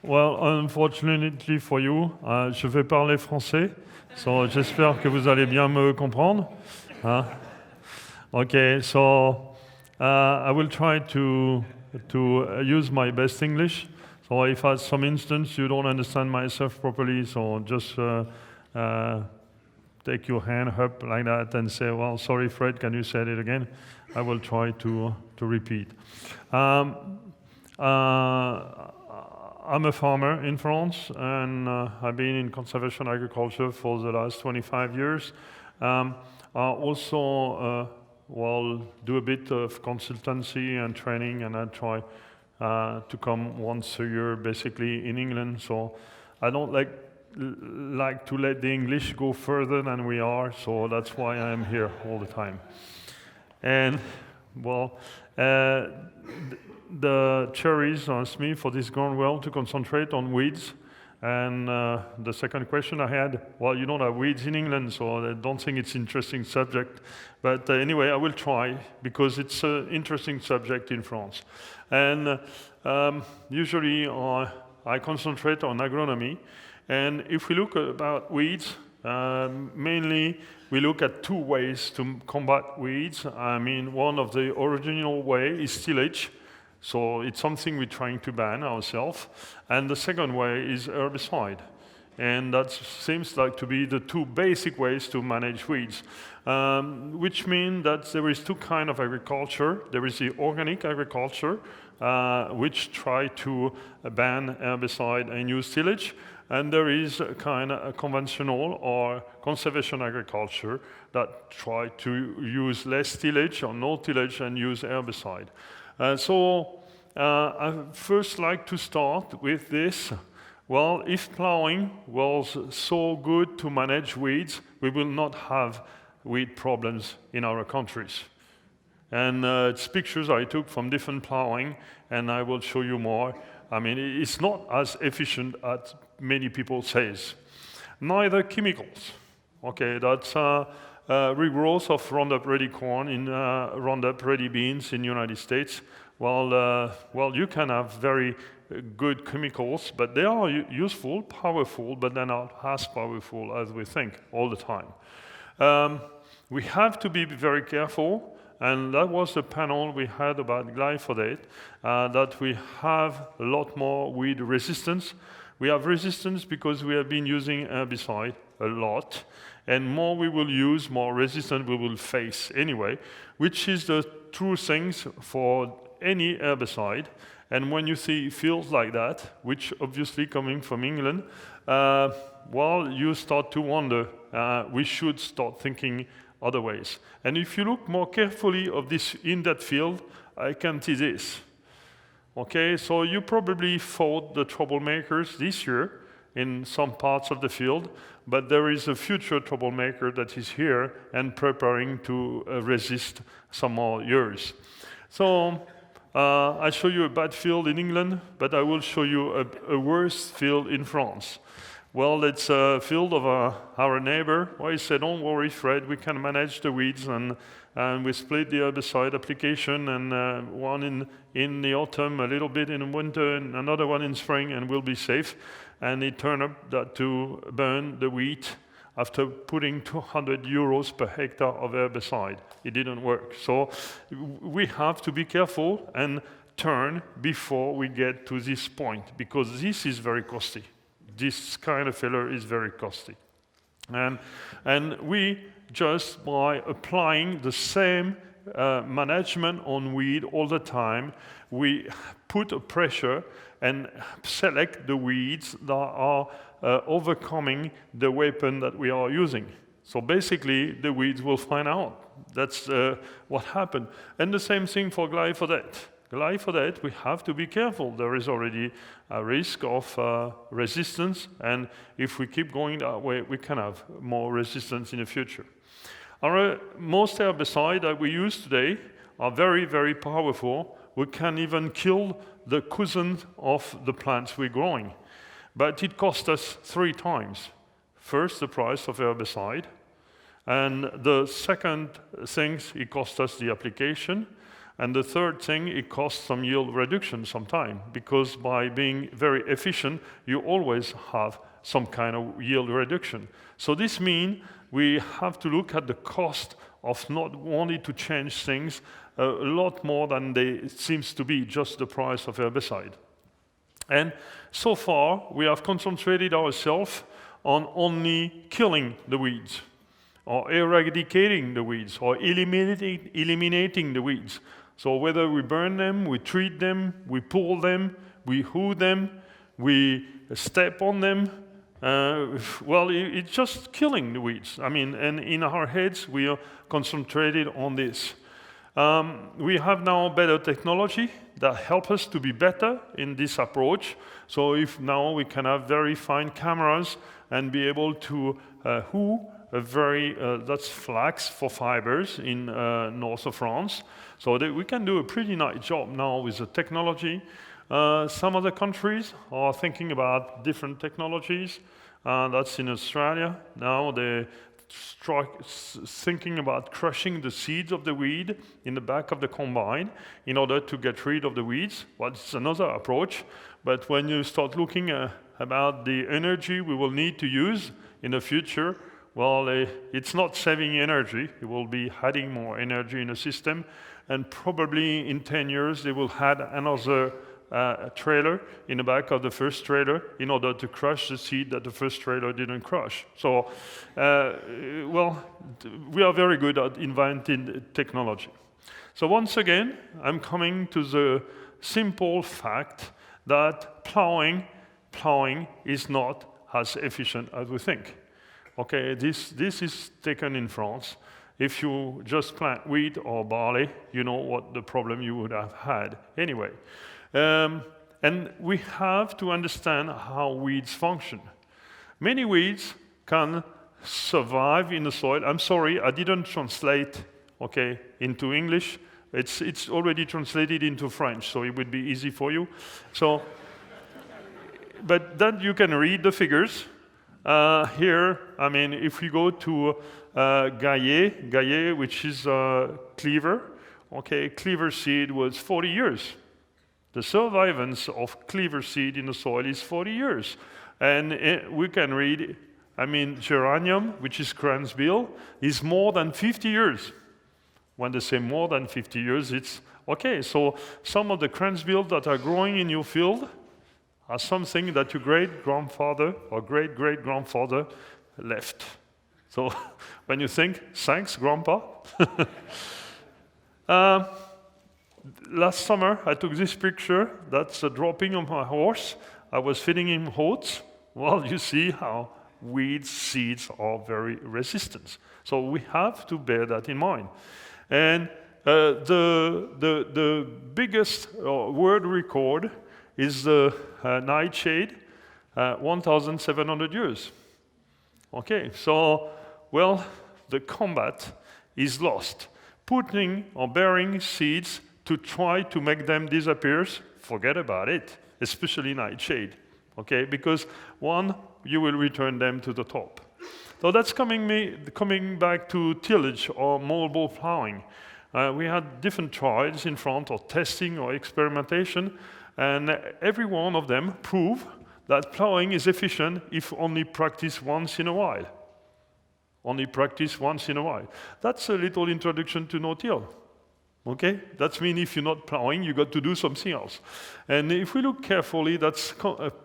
Well, unfortunately for you, je vais parler français, so j'espère que vous allez bien me comprendre. Okay, so I will try to use my best English. So if at some instance you don't understand myself properly, so just take your hand up like that and say, well, sorry, Fred, can you say it again? I will try to repeat. I'm a farmer in France, and I've been in conservation agriculture for the last 25 years. I also do a bit of consultancy and training, and I try to come once a year, basically in England. So I don't like to let the English go further than we are, so that's why I'm here all the time. And the cherries asked me for this Groundswell to concentrate on weeds. And the second question I had, well, you don't have weeds in England, so I don't think it's an interesting subject. But anyway, I will try, because it's an interesting subject in France. And usually I concentrate on agronomy. And if we look about weeds, mainly we look at two ways to combat weeds. I mean, one of the original way is tillage. So it's something we're trying to ban ourselves. And the second way is herbicide. And that seems like to be the two basic ways to manage weeds, which mean that there is two kinds of agriculture. There is the organic agriculture, which try to ban herbicide and use tillage. And there is a kind of conventional or conservation agriculture that try to use less tillage or no tillage and use herbicide. So I first like to start with this. Well, if ploughing was so good to manage weeds, we will not have weed problems in our countries. And it's pictures I took from different ploughing, and I will show you more. I mean, it's not as efficient as many people say. Neither chemicals. Okay, that's regrowth of Roundup Ready corn in Roundup Ready beans in the United States. Well, you can have very good chemicals, but they are useful, powerful, but they're not as powerful as we think all the time. We have to be very careful. And that was the panel we had about glyphosate, that we have a lot more weed resistance. We have resistance because we have been using herbicide a lot, and more we will use, more resistance we will face anyway, which is the true things for any herbicide. And when you see fields like that, which obviously coming from England, you start to wonder, we should start thinking other ways. And if you look more carefully of this in that field, I can see this. Okay, so you probably fought the troublemakers this year in some parts of the field, but there is a future troublemaker that is here and preparing to resist some more years. So I show you a bad field in England, but I will show you a worse field in France. Well, it's a field of our neighbor. Well, he said, don't worry, Fred, we can manage the weeds, and we split the herbicide application, and one in the autumn, a little bit in the winter, and another one in spring, and we'll be safe. And it turned up to burn the wheat after putting 200 euros per hectare of herbicide. It didn't work. So we have to be careful and turn before we get to this point, because this is very costly. This kind of failure is very costly. And we just by applying the same management on weed all the time, we put a pressure and select the weeds that are overcoming the weapon that we are using. So basically, the weeds will find out. That's what happened. And the same thing for glyphosate. Glyphosate, we have to be careful. There is already a risk of resistance, and if we keep going that way, we can have more resistance in the future. Most herbicides that we use today are very, very powerful. We can even kill the cousins of the plants we're growing. But it costs us 3 times. First, the price of herbicide, and the second thing, it costs us the application. And the third thing, it costs some yield reduction sometime, because by being very efficient, you always have some kind of yield reduction. So this means we have to look at the cost of not wanting to change things a lot more than it seems to be just the price of herbicide. And so far, we have concentrated ourselves on only killing the weeds, or eradicating the weeds, or eliminating the weeds. So whether we burn them, we treat them, we pull them, we hoe them, we step on them, well, it's just killing the weeds. I mean, and in our heads, we are concentrated on this. We have now better technology that help us to be better in this approach. So if now we can have very fine cameras and be able to hoe that's flax for fibers in north of France. So that we can do a pretty nice job now with the technology. Some other countries are thinking about different technologies. That's in Australia. Now they're thinking about crushing the seeds of the weed in the back of the combine in order to get rid of the weeds. Well, it's another approach. But when you start looking about the energy we will need to use in the future, well, it's not saving energy. It will be adding more energy in the system. And probably in 10 years, they will add another trailer in the back of the first trailer in order to crush the seed that the first trailer didn't crush. So, well, we are very good at inventing technology. So once again, I'm coming to the simple fact that ploughing is not as efficient as we think. Okay, this is taken in France. If you just plant wheat or barley, you know what the problem you would have had anyway. And we have to understand how weeds function. Many weeds can survive in the soil. I'm sorry, I didn't translate, okay, into English. It's already translated into French, so it would be easy for you. So, but then you can read the figures. Here, I mean, if we go to Gaillet, which is cleaver, okay, cleaver seed was 40 years. The survivance of cleaver seed in the soil is 40 years. And we can read, I mean, geranium, which is Groundswell, is more than 50 years. When they say more than 50 years, it's okay. So some of the Groundswell that are growing in your field are something that your great-grandfather or great-great-grandfather left. So when you think, thanks, Grandpa. Last summer, I took this picture. That's a dropping of my horse. I was feeding him oats. Well, you see how weed seeds are very resistant. So we have to bear that in mind. And the biggest world record is the nightshade, 1,700 years. Okay, so, well, the combat is lost. Putting or bearing seeds to try to make them disappear, forget about it, especially nightshade, okay? Because one, you will return them to the top. So that's coming back to tillage or mobile ploughing. We had different trials in front of testing or experimentation, and every one of them prove that ploughing is efficient if only practiced once in a while. Only practice once in a while. That's a little introduction to no-till. Okay? That means if you're not ploughing, you got to do something else. And if we look carefully, that's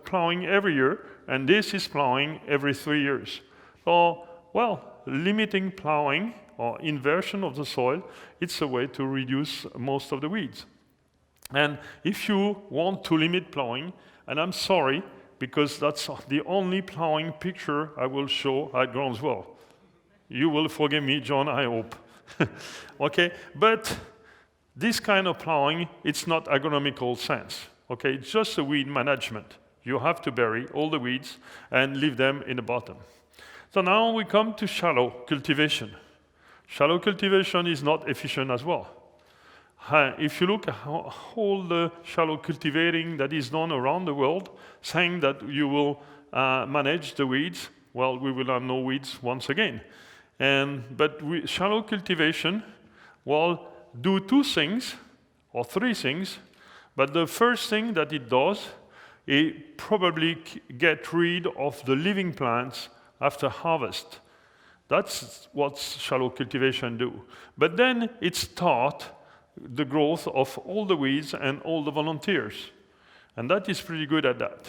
ploughing every year, and this is ploughing every 3 years. So, well, limiting ploughing or inversion of the soil, it's a way to reduce most of the weeds. And if you want to limit ploughing, and I'm sorry, because that's the only ploughing picture I will show at Groundswell. You will forgive me, John, I hope. Okay, but this kind of ploughing, it's not agronomical sense. Okay, it's just a weed management. You have to bury all the weeds and leave them in the bottom. So now we come to shallow cultivation. Shallow cultivation is not efficient as well. If you look at all the shallow cultivating that is done around the world, saying that you will manage the weeds, well, we will have no weeds once again. But shallow cultivation will do two things or three things. But the first thing that it does, it probably get rid of the living plants after harvest. That's what shallow cultivation do. But then it starts the growth of all the weeds and all the volunteers. And that is pretty good at that.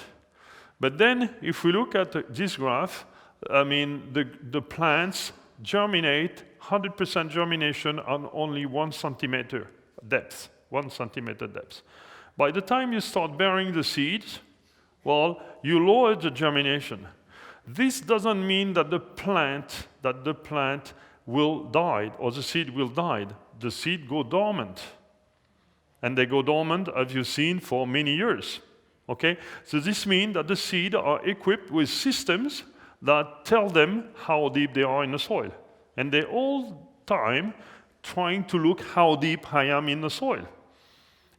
But then if we look at this graph, I mean, the plants germinate, 100% germination on only 1 centimeter depth, 1 centimeter depth. By the time you start bearing the seeds, well, you lower the germination. This doesn't mean that the plant will die or the seed will die. The seed go dormant. And they go dormant, as you've seen, for many years. Okay? So this means that the seed are equipped with systems that tell them how deep they are in the soil. And they all time trying to look how deep I am in the soil.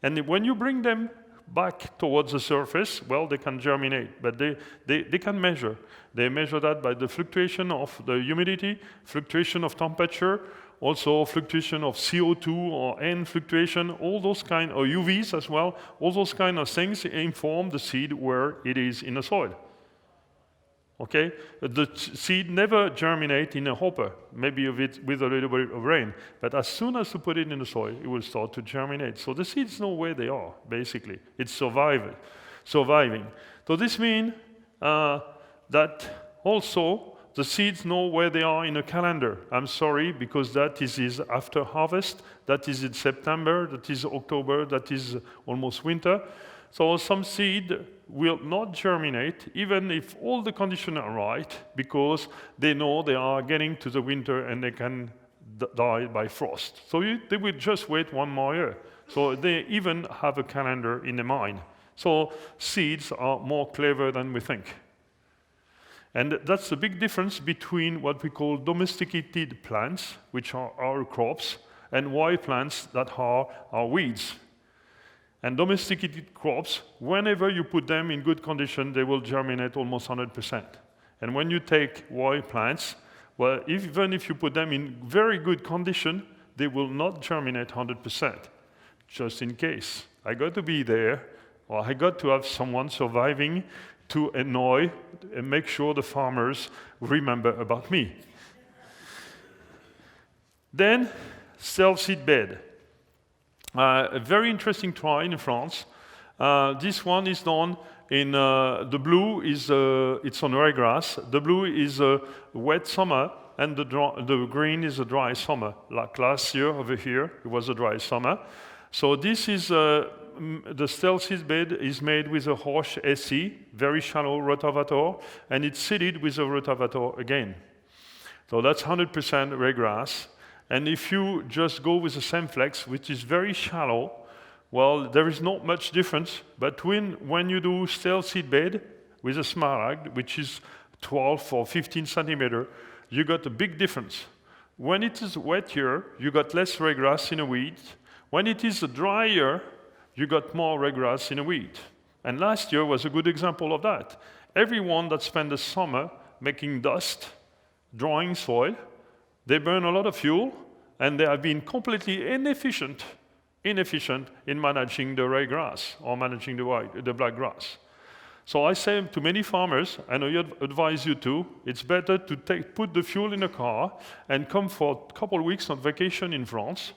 And when you bring them back towards the surface, well, they can germinate, but they can measure. They measure that by the fluctuation of the humidity, fluctuation of temperature, also fluctuation of CO2 or N fluctuation, all those kind, or UVs as well, all those kind of things inform the seed where it is in the soil. Okay? The seed never germinate in a hopper, maybe with a little bit of rain. But as soon as you put it in the soil, it will start to germinate. So the seeds know where they are, basically. It's surviving. So this means that also the seeds know where they are in a calendar. I'm sorry, because that is after harvest, that is in September, that is October, that is almost winter. So some seed will not germinate, even if all the conditions are right, because they know they are getting to the winter and they can die by frost. So they will just wait 1 more year. So they even have a calendar in their mind. So seeds are more clever than we think. And that's the big difference between what we call domesticated plants, which are our crops, and wild plants that are our weeds. And domesticated crops, whenever you put them in good condition, they will germinate almost 100%. And when you take wild plants, well, even if you put them in very good condition, they will not germinate 100%, just in case. I got to be there, or I got to have someone surviving to annoy and make sure the farmers remember about me. Then, self-seed bed. A very interesting trial in France. This one is done in the blue is it's on ryegrass. The blue is a wet summer, and the green is a dry summer. Like last year over here, it was a dry summer. So this is the self-seed bed is made with a Horsch SE, very shallow rotavator, and it's seeded with a rotavator again. So that's 100% ryegrass. And if you just go with the Semflex, which is very shallow, well, there is not much difference between when you do self-seed bed with a smaragd, which is 12 or 15 centimeter, you got a big difference. When it is wettier, you got less ryegrass in a weed. When it is drier, you got more ryegrass in a weed. And last year was a good example of that. Everyone that spent the summer making dust, drying soil, they burn a lot of fuel, and they have been completely inefficient in managing the ryegrass or managing the black grass. So I say to many farmers, and I advise you too, it's better to put the fuel in a car and come for a couple of weeks on vacation in France.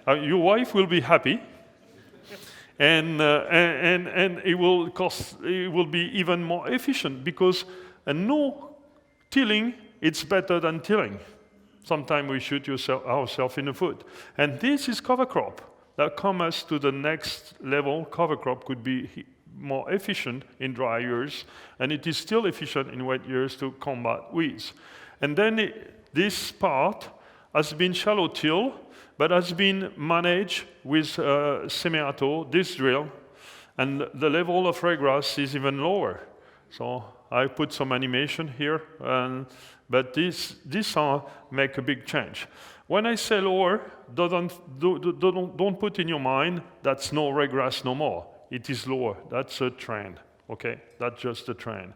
Your wife will be happy, and it will be even more efficient, because no tilling, it's better than tilling. Sometimes we shoot ourselves in the foot. And this is cover crop. That comes to the next level. Cover crop could be more efficient in dry years, and it is still efficient in wet years to combat weeds. And then this part has been shallow till, but has been managed with semi-auto, disc drill, and the level of ryegrass is even lower. So I put some animation here, but this make a big change. When I say lower, don't put in your mind that's no ryegrass no more. It is lower. That's a trend. Okay, that's just a trend.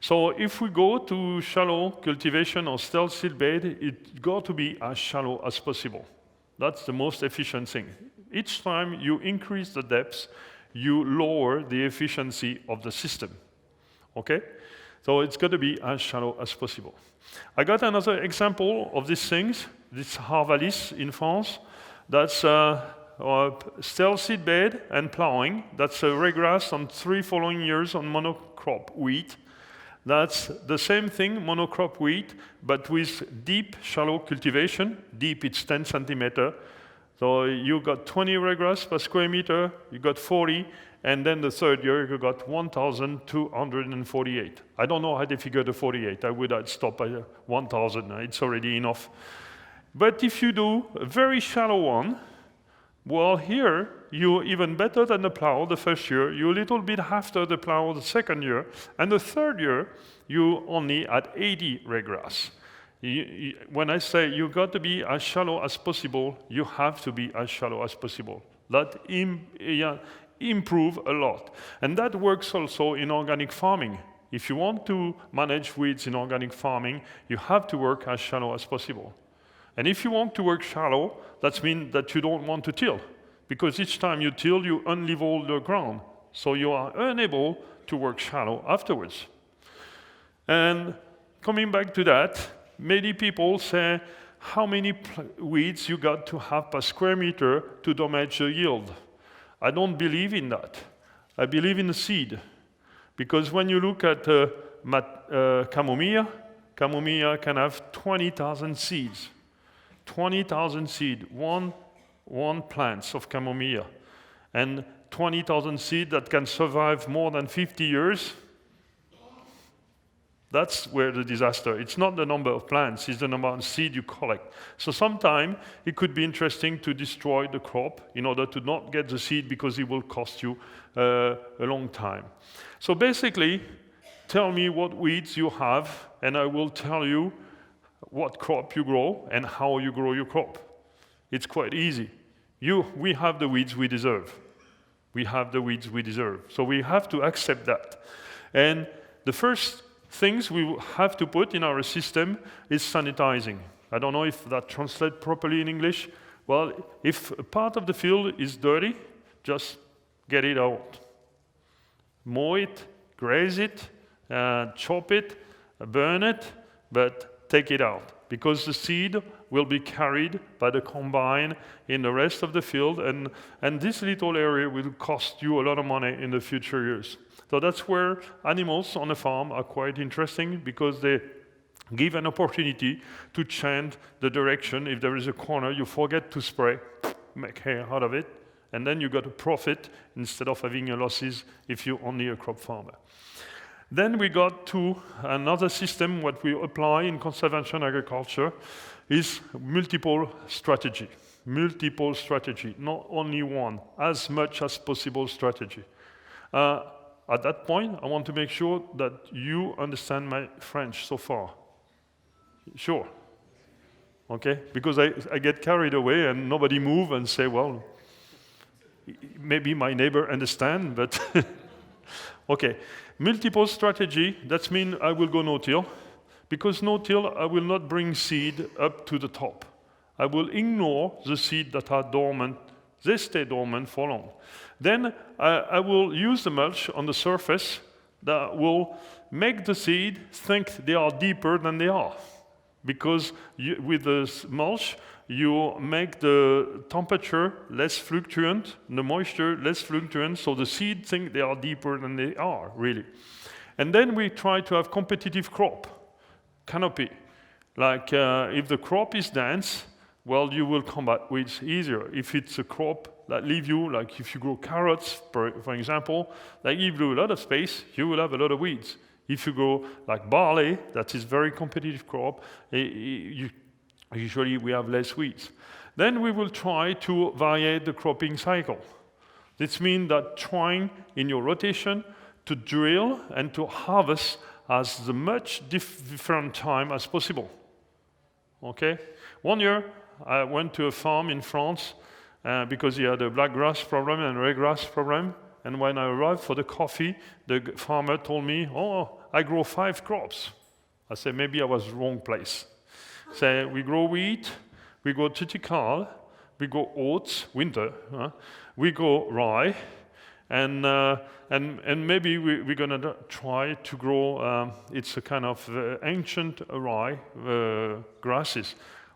So if we go to shallow cultivation or self-seed bed, it got to be as shallow as possible. That's the most efficient thing. Each time you increase the depth, you lower the efficiency of the system. Okay? So it's got to be as shallow as possible. I got another example of these things. This Harvalis in France. That's still seed bed and ploughing. That's a regrass on 3 following years on monocrop wheat. That's the same thing, monocrop wheat, but with deep, shallow cultivation. Deep, it's 10 centimeter. So you got 20 regrass per square meter, you got 40, and then the third year you got 1,248. I don't know how they figure the 48. I would have stopped at 1,000. It's already enough. But if you do a very shallow one, well, here you're even better than the plow the first year. You're a little bit after the plow the second year, and the third year you only at 80 regrass. When I say you got to be as shallow as possible, you have to be as shallow as possible. That improve a lot. And that works also in organic farming. If you want to manage weeds in organic farming, you have to work as shallow as possible. And if you want to work shallow, that means that you don't want to till. Because each time you till, you unlevel the ground. So you are unable to work shallow afterwards. And coming back to that, many people say, how many weeds you got to have per square meter to damage the yield? I don't believe in that. I believe in the seed. Because when you look at chamomile can have 20,000 seeds. 20,000 seeds, one plant of chamomile. And 20,000 seeds that can survive more than 50 years. That's where the disaster. It's not the number of plants, it's the number of seed you collect. So sometimes it could be interesting to destroy the crop in order to not get the seed because it will cost you a long time. So basically, tell me what weeds you have, and I will tell you what crop you grow and how you grow your crop. It's quite easy. We have the weeds we deserve. We have the weeds we deserve. So we have to accept that. And the first things we have to put in our system is sanitizing. I don't know if that translates properly in English. Well, if a part of the field is dirty, just get it out. Mow it, graze it, chop it, burn it, but take it out. Because the seed will be carried by the combine in the rest of the field, and this little area will cost you a lot of money in the future years. So that's where animals on a farm are quite interesting, because they give an opportunity to change the direction. If there is a corner, you forget to spray, make hay out of it, and then you got a profit instead of having losses if you're only a crop farmer. Then we got to another system, what we apply in conservation agriculture is multiple strategy. Multiple strategy, not only one, as much as possible strategy. At that point, I want to make sure that you understand my French so far. Sure? Okay? Because I get carried away and nobody move and say, well, maybe my neighbor understand, but okay. Multiple strategy, that means I will go no-till. Because no-till, I will not bring seed up to the top. I will ignore the seed that are dormant. They stay dormant for long. Then I will use the mulch on the surface that will make the seed think they are deeper than they are. Because with the mulch, you make the temperature less fluctuant, the moisture less fluctuant, so the seed think they are deeper than they are, really. And then we try to have competitive crop, canopy. Like if the crop is dense, well, you will combat weeds easier. If it's a crop that leave you, like if you grow carrots, for example, that give you a lot of space, you will have a lot of weeds. If you grow like barley, that is very competitive crop, usually we have less weeds. Then we will try to vary the cropping cycle. This means that trying in your rotation to drill and to harvest as much different time as possible. Okay? One year, I went to a farm in France because he had a blackgrass problem and ryegrass problem. And when I arrived for the coffee, the farmer told me, oh, I grow 5 crops. I said, maybe I was wrong place. So we grow wheat, we grow triticale, we grow oats, winter, we grow rye, and maybe we're going to try to grow, it's a kind of ancient rye grasses.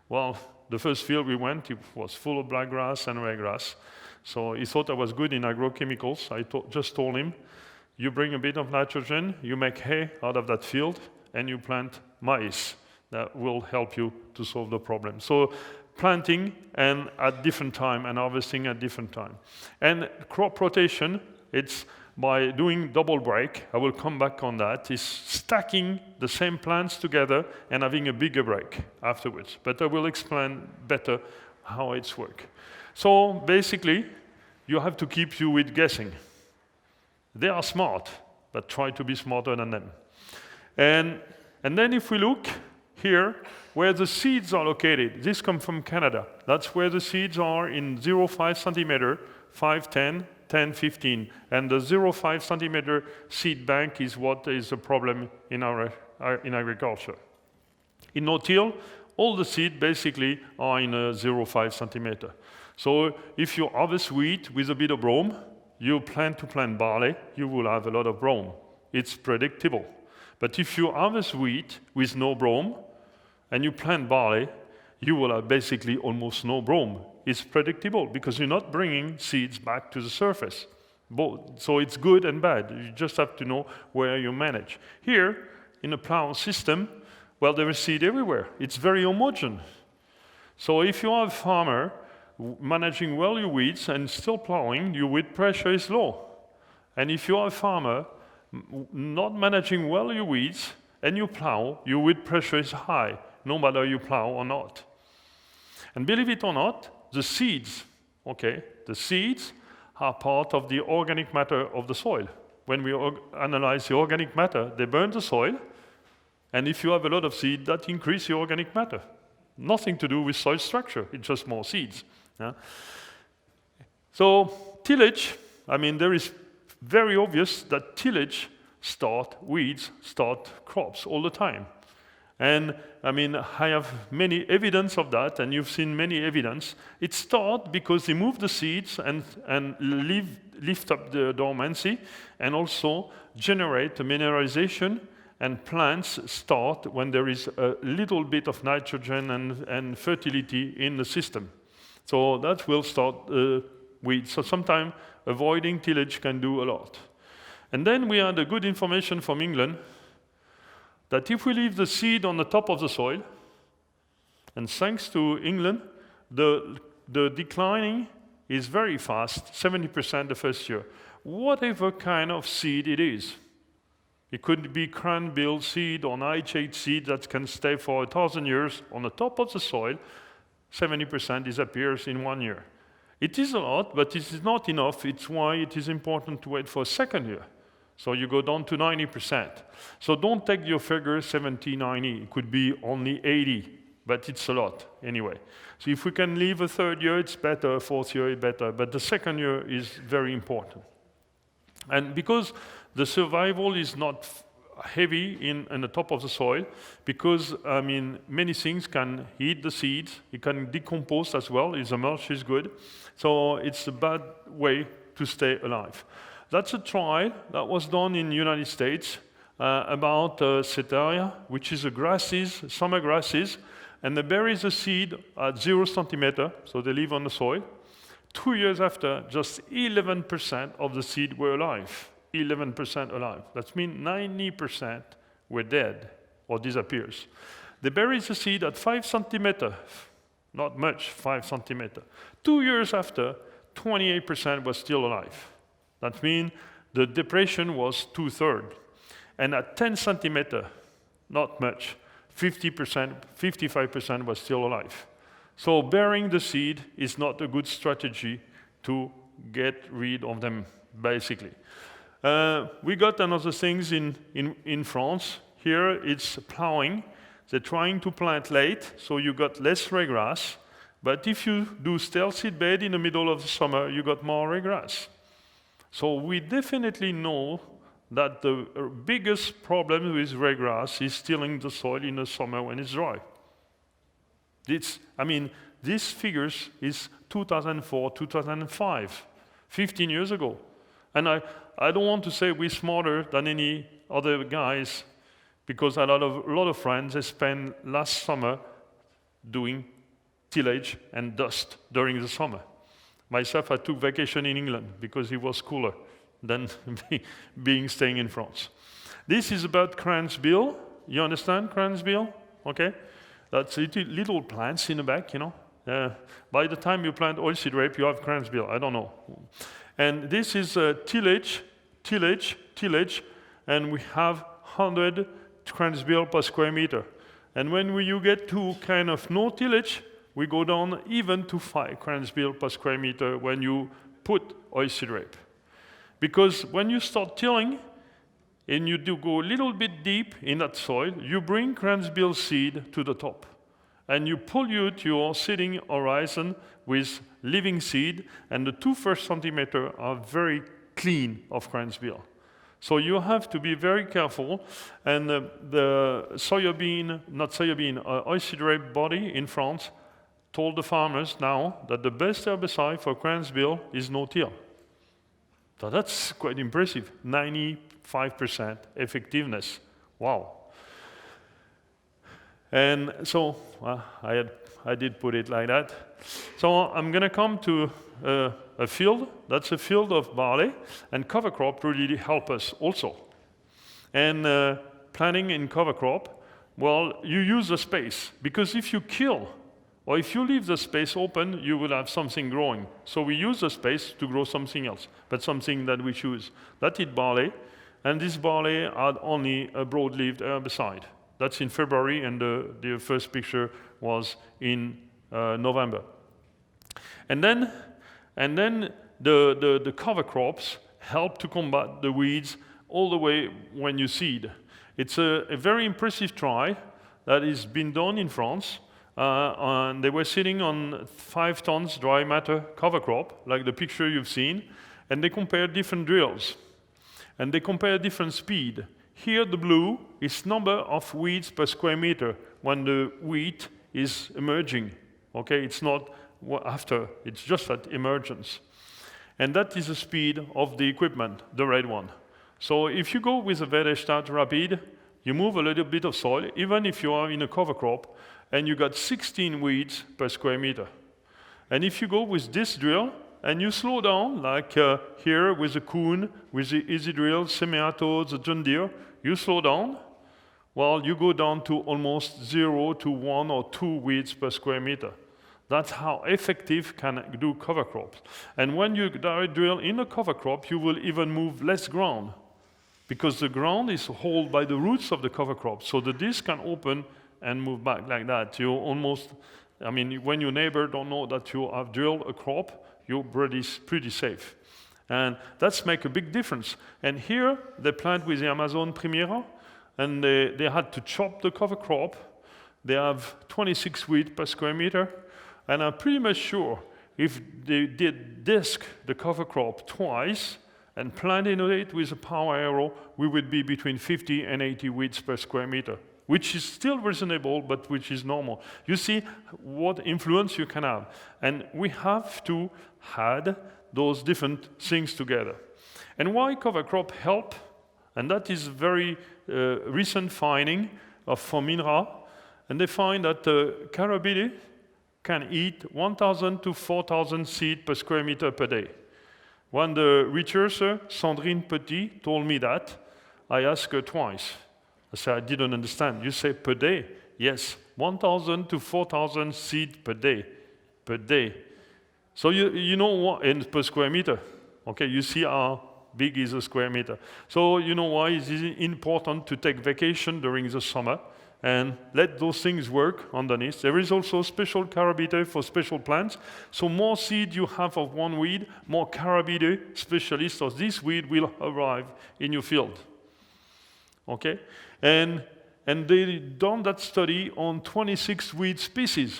Well, the first field we went, it was full of black grass and rye grass. So he thought I was good in agrochemicals. I just told him, you bring a bit of nitrogen, you make hay out of that field, and you plant maize. That will help you to solve the problem. So planting and at different time and harvesting at different time. And crop rotation, it's by doing double break. I will come back on that. Is stacking the same plants together and having a bigger break afterwards. But I will explain better how it's work. So basically, you have to keep you with guessing. They are smart, but try to be smarter than them. And then if we look here, where the seeds are located, this comes from Canada. That's where the seeds are in 0.5 centimeter, 5, 10, 10, 15. And the 0.5 centimeter seed bank is what is a problem in in agriculture. In no-till, all the seed basically are in a 0.5 centimeter. So if you harvest wheat with a bit of brome, you plan to plant barley, you will have a lot of brome. It's predictable. But if you harvest wheat with no brome, and you plant barley, you will have basically almost no brome. It's predictable because you're not bringing seeds back to the surface. So it's good and bad. You just have to know where you manage. Here, in a plow system, well, there is seed everywhere. It's very homogeneous. So if you are a farmer managing well your weeds and still plowing, your weed pressure is low. And if you are a farmer not managing well your weeds and you plow, your weed pressure is high, no matter you plow or not. And believe it or not, the seeds are part of the organic matter of the soil. When we analyze the organic matter, they burn the soil, and if you have a lot of seed, that increases the organic matter. Nothing to do with soil structure, it's just more seeds. Yeah? So tillage, there is very obvious that tillage weeds start crops all the time. And I have many evidence of that, and you've seen many evidence. It starts because they move the seeds and lift up the dormancy, and also generate the mineralization, and plants start when there is a little bit of nitrogen and fertility in the system. So that will start weeds. So sometimes avoiding tillage can do a lot. And then we had the good information from England that if we leave the seed on the top of the soil, and thanks to England, the declining is very fast, 70% the first year. Whatever kind of seed it is. It could be cranberry seed or nightshade seed that can stay for 1,000 years on the top of the soil, 70% disappears in 1 year. It is a lot, but it is not enough. It's why it is important to wait for a second year. So you go down to 90%. So don't take your figure 70, 90. It could be only 80, but it's a lot anyway. So if we can leave a third year, it's better, fourth year, it's better, but the second year is very important. And because the survival is not heavy in the top of the soil, because many things can eat the seeds, it can decompose as well, if the mulch is good. So it's a bad way to stay alive. That's a trial that was done in the United States about Cetaria, which is summer grasses, and they bury the seed at 0 centimeter, so they live on the soil. 2 years after, just 11% of the seed were alive. 11% alive. That means 90% were dead or disappears. They bury the seed at 5 centimeter, not much, 5 centimeter. 2 years after, 28% was still alive. That means the depression was 2/3. And at 10 centimeter, not much, 50%, 55% was still alive. So burying the seed is not a good strategy to get rid of them, basically. We got another things in France. Here it's ploughing. They're trying to plant late, so you got less ryegrass. But if you do stale seed bed in the middle of the summer, you got more ryegrass. So we definitely know that the biggest problem with ryegrass is stealing the soil in the summer when it's dry. These figures is 2004, 2005, 15 years ago. And I don't want to say we're smarter than any other guys, because a lot of friends, they spent last summer doing tillage and dust during the summer. Myself, I took vacation in England because it was cooler than staying in France. This is about Groundswell. You understand Groundswell? Okay? That's little plants in the back, you know. By the time you plant oilseed rape, you have Groundswell. I don't know. And this is tillage, and we have 100 Groundswell per square meter. And when you get to kind of no tillage, we go down even to 5 Groundswell per square meter when you put oilseed rape. Because when you start tilling, and you do go a little bit deep in that soil, you bring Groundswell seed to the top. And you pollute your seeding horizon with living seed, and the 2 first centimeters are very clean of Groundswell. So you have to be very careful, and the oilseed rape body in France told the farmers now that the best herbicide for Groundswell is no-till. So that's quite impressive, 95% effectiveness. Wow. And so I did put it like that. So I'm going to come to a field. That's a field of barley, and cover crop really help us also. And planting in cover crop, well, you use the space, because if you kill or if you leave the space open, you will have something growing. So we use the space to grow something else, but something that we choose. That is barley, and this barley had only a broad-leaved herbicide. That's in February, and the first picture was in November. And then the cover crops help to combat the weeds all the way when you seed. It's a very impressive trial that has been done in France. And they were sitting on 5 tons dry matter cover crop, like the picture you've seen, and they compared different drills. And they compared different speed. Here the blue is number of weeds per square meter when the wheat is emerging. Okay, it's not after, it's just at emergence. And that is the speed of the equipment, the red one. So if you go with a Verestad Rapid, you move a little bit of soil, even if you are in a cover crop, and you got 16 weeds per square meter. And if you go with this drill, and you slow down, like here with the Kuhn, with the Easy Drill, Semi-Auto, the John Deere, you slow down, well, you go down to almost 0 to 1 or 2 weeds per square meter. That's how effective can do cover crops. And when you direct drill in a cover crop, you will even move less ground, because the ground is held by the roots of the cover crop. So the disc can open and move back like that. You almost, I mean, when your neighbor don't know that you have drilled a crop, you're pretty safe. And that's make a big difference. And here, they plant with the Amazon Primera, and they had to chop the cover crop. They have 26 weeds per square meter, and I'm pretty much sure if they did disc the cover crop twice and planted it with a power arrow, we would be between 50 and 80 weeds per square meter, which is still reasonable, but which is normal. You see what influence you can have. And we have to add those different things together. And why cover crop help? And that is very recent finding from INRA. And they find that carabidi can eat 1,000 to 4,000 seeds per square meter per day. When the researcher, Sandrine Petit, told me that, I asked her twice. I said, I didn't understand. You say per day? Yes, 1,000 to 4,000 seeds per day. Per day. So you know what, in per square meter. Okay, you see how big is a square meter. So you know why it is important to take vacation during the summer and let those things work underneath. There is also special carabiner for special plants. So more seed you have of one weed, more carabiner specialists of this weed will arrive in your field. Okay? And they done that study on 26 weed species.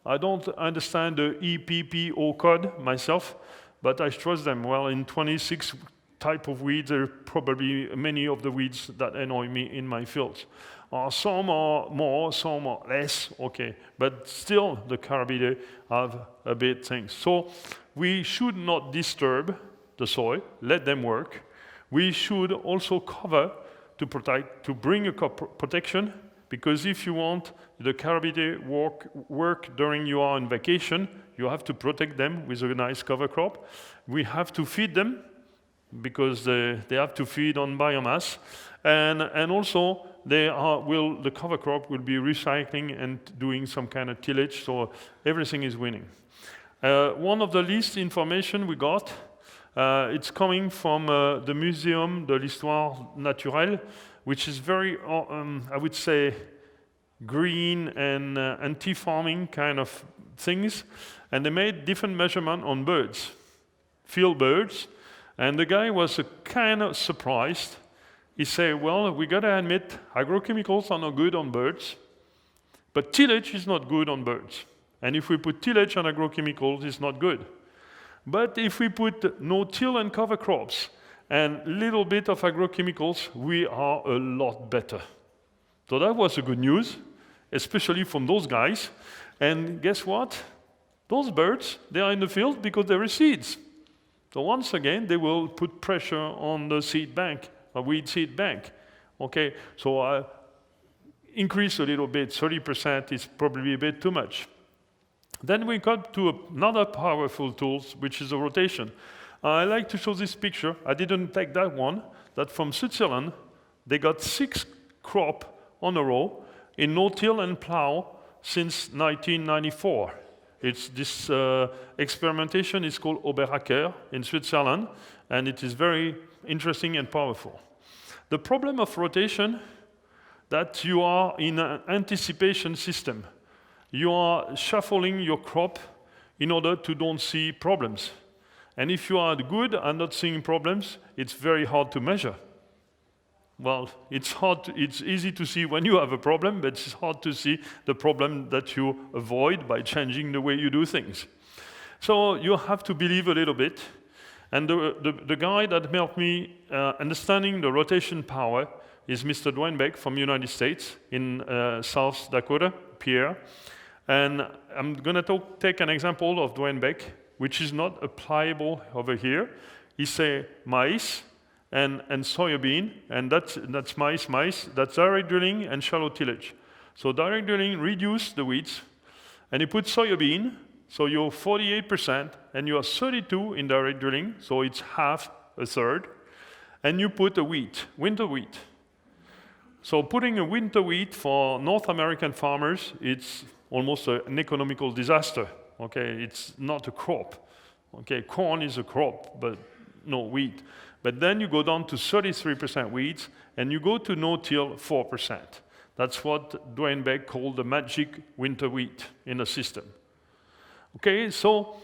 I don't understand the EPPO code myself, but I trust them. Well, in 26 type of weeds. There are probably many of the weeds that annoy me in my fields. Some are more, some are less, okay. But still, the carabidae have a bit things. So we should not disturb the soil, let them work. We should also cover to protect, to bring a protection, because if you want the carabidae work during you are on vacation, you have to protect them with a nice cover crop. We have to feed them, because they have to feed on biomass, and also the cover crop will be recycling and doing some kind of tillage, so everything is winning. One of the least information we got, it's coming from the Muséum de l'Histoire Naturelle, which is very, I would say, green and anti-farming kind of things, and they made different measurements on birds, field birds, and the guy was kind of surprised. He said, well, we gotta admit, agrochemicals are not good on birds, but tillage is not good on birds. And if we put tillage on agrochemicals, it's not good. But if we put no-till and cover crops and little bit of agrochemicals, we are a lot better. So that was a good news, especially from those guys. And guess what? Those birds, they are in the field because there are seeds. So once again, they will put pressure on the seed bank, a weed seed bank. Okay, so increase a little bit, 30% is probably a bit too much. Then we got to another powerful tool, which is a rotation. I like to show this picture. I didn't take that one, that from Switzerland, they got 6 crops on a row in no-till and plow since 1994. It's this experimentation is called Oberacker in Switzerland, and it is very interesting and powerful. The problem of rotation, that you are in an anticipation system. You are shuffling your crop in order to don't see problems. And if you are good and not seeing problems, it's very hard to measure. Well, it's easy to see when you have a problem, but it's hard to see the problem that you avoid by changing the way you do things. So you have to believe a little bit. And the guy that helped me understanding the rotation power is Mr. Dwayne from United States in South Dakota, Pierre. And I'm going to take an example of Dwayne, which is not applicable over here. He say maize and soybean, and that's maize, that's direct drilling and shallow tillage. So direct drilling reduce the weeds, and you put soybean, so you're 48%, and you are 32 in direct drilling, so it's half, a third, and you put a wheat, winter wheat. So putting a winter wheat for North American farmers, it's almost an economical disaster. Okay, it's not a crop. Okay, corn is a crop, but no wheat. But then you go down to 33% weeds, and you go to no-till 4%. That's what Dwayne Beck called the magic winter wheat in the system. Okay, so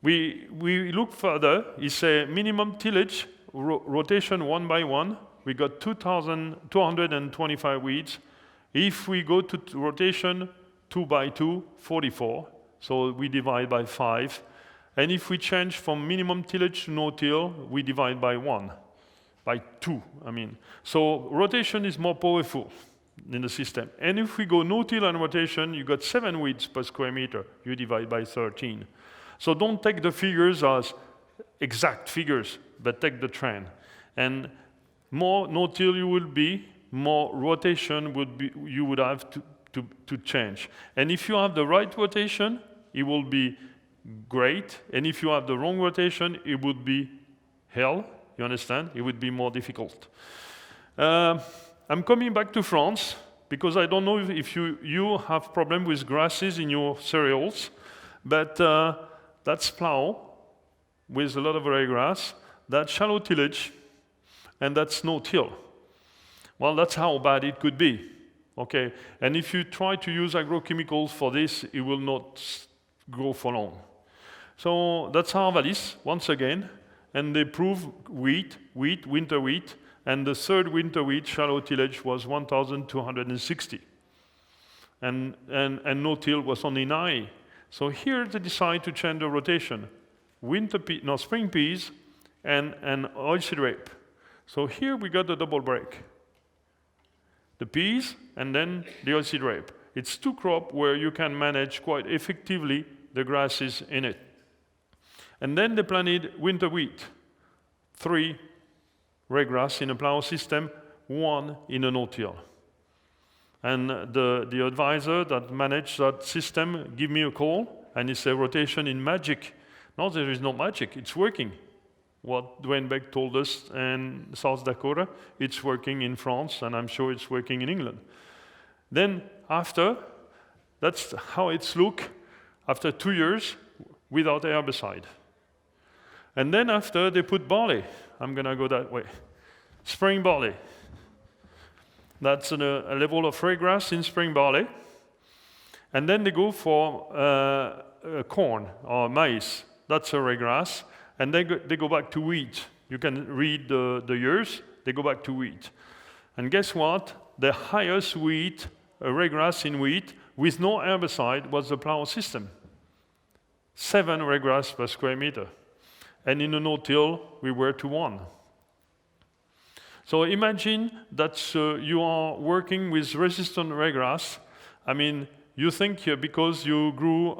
we look further. It's a minimum tillage, rotation 1 by 1. We got 2,225 weeds. If we go to rotation 2 by 2, 44. So we divide by 5. And if we change from minimum tillage to no-till, we divide by 1, by 2, I mean. So rotation is more powerful in the system. And if we go no-till and rotation, you got 7 weeds per square meter. You divide by 13. So don't take the figures as exact figures, but take the trend. And more no-till you will be, more rotation you would have to change. And if you have the right rotation, it will be great. And if you have the wrong rotation, it would be hell. You understand? It would be more difficult. I'm coming back to France because I don't know if you have problem with grasses in your cereals, but that's plough with a lot of ryegrass, that's shallow tillage, and that's no-till. Well, that's how bad it could be. Okay, and if you try to use agrochemicals for this, it will not grow for long. So that's Arvalis, once again, and they prove wheat, winter wheat, and the third winter wheat, shallow tillage, was 1,260. And no-till was only 9. So here they decide to change the rotation. Spring peas, and oilseed rape. So here we got the double break. The peas and then the oilseed rape. It's two crops where you can manage quite effectively the grasses in it. And then they planted winter wheat. 3 ryegrass in a plow system, 1 in a no-till. And the advisor that managed that system gave me a call, and he said, rotation in magic. No, there is no magic, it's working. What Dwayne Beck told us in South Dakota, it's working in France, and I'm sure it's working in England. Then after, that's how it's look after 2 years without herbicide. And then after, they put barley. I'm gonna go that way. Spring barley. That's a level of ryegrass in spring barley. And then they go for corn or maize. That's a ryegrass. And they go back to wheat. You can read the years. They go back to wheat. And guess what? The highest wheat, ryegrass in wheat, with no herbicide was the plow system. 7 ryegrass per square meter. And in a no-till, we were to 1. So imagine that you are working with resistant ryegrass. I mean, you think because you grew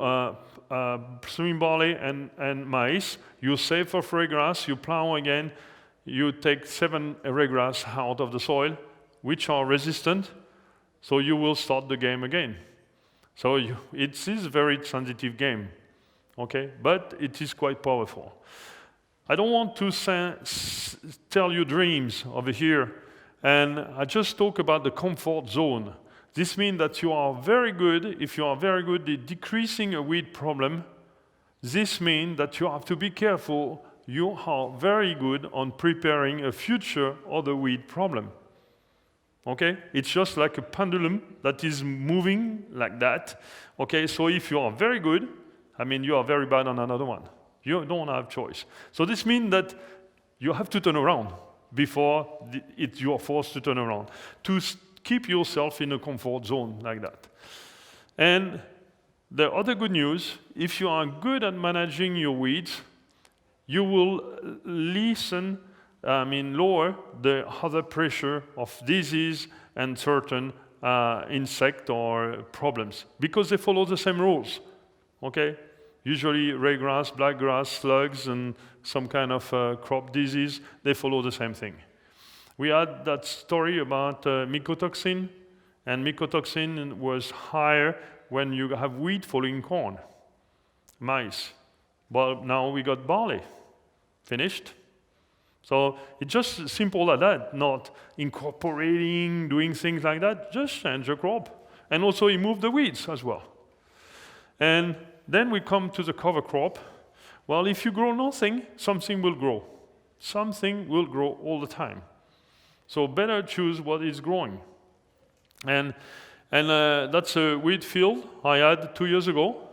spring barley and maize, you save for ryegrass, you plow again, you take 7 ryegrass out of the soil, which are resistant, so you will start the game again. So it is a very sensitive game, okay? But it is quite powerful. I don't want to tell you dreams over here, and I just talk about the comfort zone. This means that you are very good, if you are very good at decreasing a weed problem, this means that you have to be careful. You are very good on preparing a future other weed problem. Okay? It's just like a pendulum that is moving like that. Okay, so if you are very good, I mean, you are very bad on another one. You don't have choice. So this means that you have to turn around before you are forced to turn around, to keep yourself in a comfort zone like that. And the other good news, if you are good at managing your weeds, you will lower the other pressure of disease and certain insect or problems, because they follow the same rules, okay? Usually ryegrass, blackgrass, slugs, and some kind of crop disease, they follow the same thing. We had that story about mycotoxin, and mycotoxin was higher when you have wheat following corn, maize. Well, now we got barley, finished. So it's just simple like that, not incorporating, doing things like that, just change the crop. And also remove the weeds as well. And then we come to the cover crop. Well, if you grow nothing, something will grow. Something will grow all the time. So better choose what is growing. And that's a wheat field I had 2 years ago.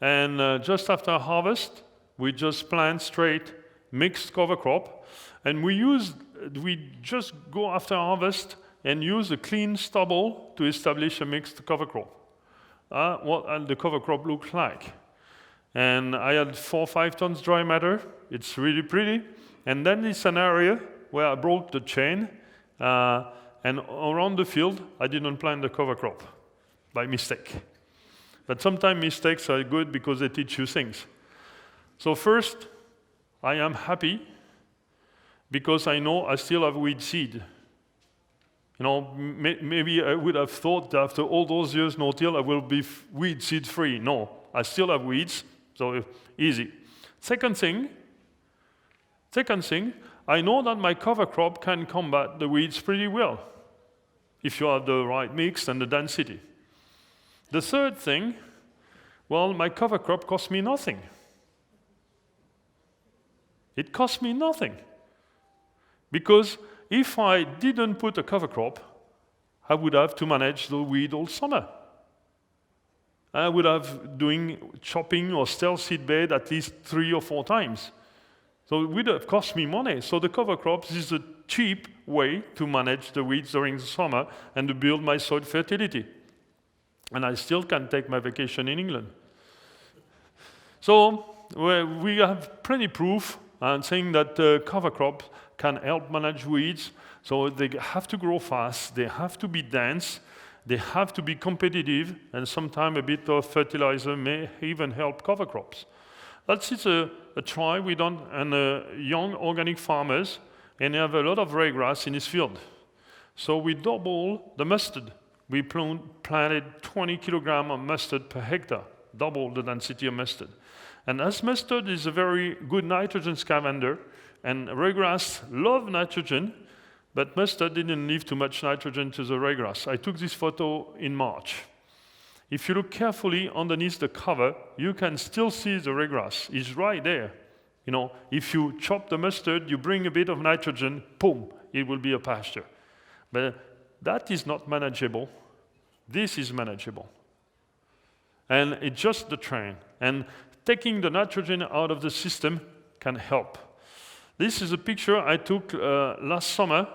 And just after harvest, we just plant straight mixed cover crop. And we just go after harvest and use a clean stubble to establish a mixed cover crop. What the cover crop looks like. And I had 4 or 5 tons dry matter. It's really pretty. And then it's an area where I broke the chain, and around the field, I didn't plant the cover crop by mistake. But sometimes mistakes are good because they teach you things. So first, I am happy because I know I still have weed seed. You know, maybe I would have thought that after all those years no-till, I will be weed seed free. No, I still have weeds, so easy. Second thing, I know that my cover crop can combat the weeds pretty well if you have the right mix and the density. The third thing, well, my cover crop cost me nothing. It cost me nothing. Because if I didn't put a cover crop, I would have to manage the weed all summer. I would have doing chopping or stale seed bed at least 3 or 4 times. So it would have cost me money. So the cover crops is a cheap way to manage the weeds during the summer and to build my soil fertility. And I still can take my vacation in England. So we have plenty proof and saying that cover crops can help manage weeds. So they have to grow fast, they have to be dense, they have to be competitive, and sometimes a bit of fertilizer may even help cover crops. That's a try we done on young organic farmers, and they have a lot of ryegrass in his field. So we double the mustard. We planted 20 kilograms of mustard per hectare, double the density of mustard. And as mustard is a very good nitrogen scavenger, and ryegrass love nitrogen, but mustard didn't leave too much nitrogen to the ryegrass. I took this photo in March. If you look carefully underneath the cover, you can still see the ryegrass. It's right there. You know, if you chop the mustard, you bring a bit of nitrogen, boom, it will be a pasture. But that is not manageable. This is manageable. And it's just the trend. And taking the nitrogen out of the system can help. This is a picture I took last summer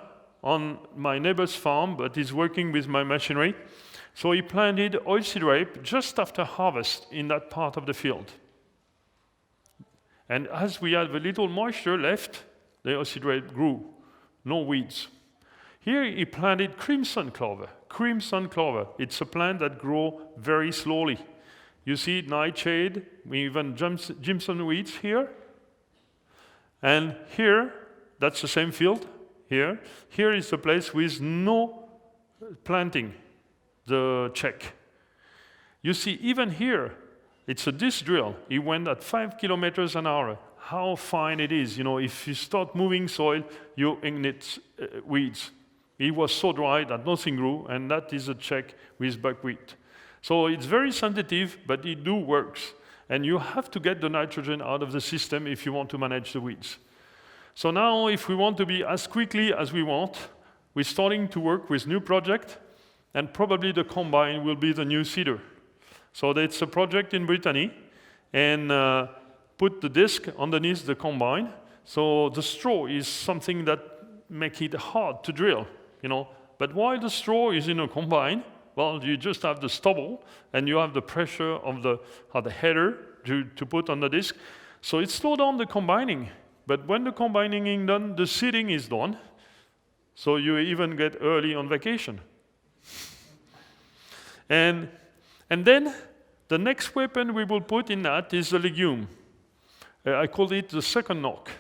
on my neighbor's farm, but he's working with my machinery. So he planted oilseed rape just after harvest in that part of the field. And as we had a little moisture left, the oilseed rape grew, no weeds. Here he planted crimson clover. Crimson clover, it's a plant that grows very slowly. You see nightshade, even Jimson weeds here. And here, that's the same field, here. Here is the place with no planting, the check. You see, even here, it's a disc drill. It went at 5 kilometers an hour. How fine it is. You know, if you start moving soil, you ignite weeds. It was so dry that nothing grew, and that is a check with buckwheat. So it's very sensitive, but it do works. And you have to get the nitrogen out of the system if you want to manage the weeds. So now, if we want to be as quickly as we want, we're starting to work with new project, and probably the combine will be the new seeder. So that's a project in Brittany, and put the disc underneath the combine. So the straw is something that makes it hard to drill, you know. But while the straw is in a combine, well, you just have the stubble, and you have the pressure of the header to put on the disc. So it slows down the combining. But when the combining is done, the seeding is done. So you even get early on vacation. And then the next weapon we will put in that is the legume. I call it the second knock,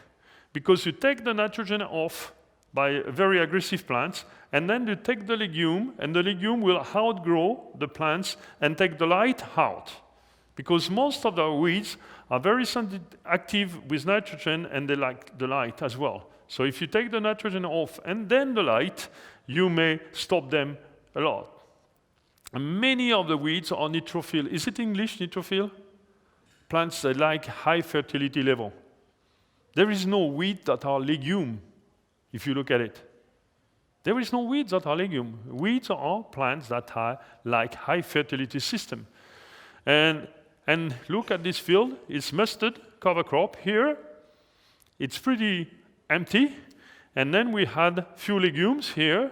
because you take the nitrogen off by very aggressive plants, and then you take the legume, and the legume will outgrow the plants and take the light out. Because most of the weeds are very active with nitrogen, and they like the light as well. So if you take the nitrogen off and then the light, you may stop them a lot. And many of the weeds are neutrophil. Is it English, neutrophil? Plants that like high fertility level. There is no weeds that are legume, if you look at it. There is no weeds that are legume. Weeds are plants that are like high fertility system. And look at this field. It's mustard, cover crop. Here, it's pretty empty. And then we had few legumes here.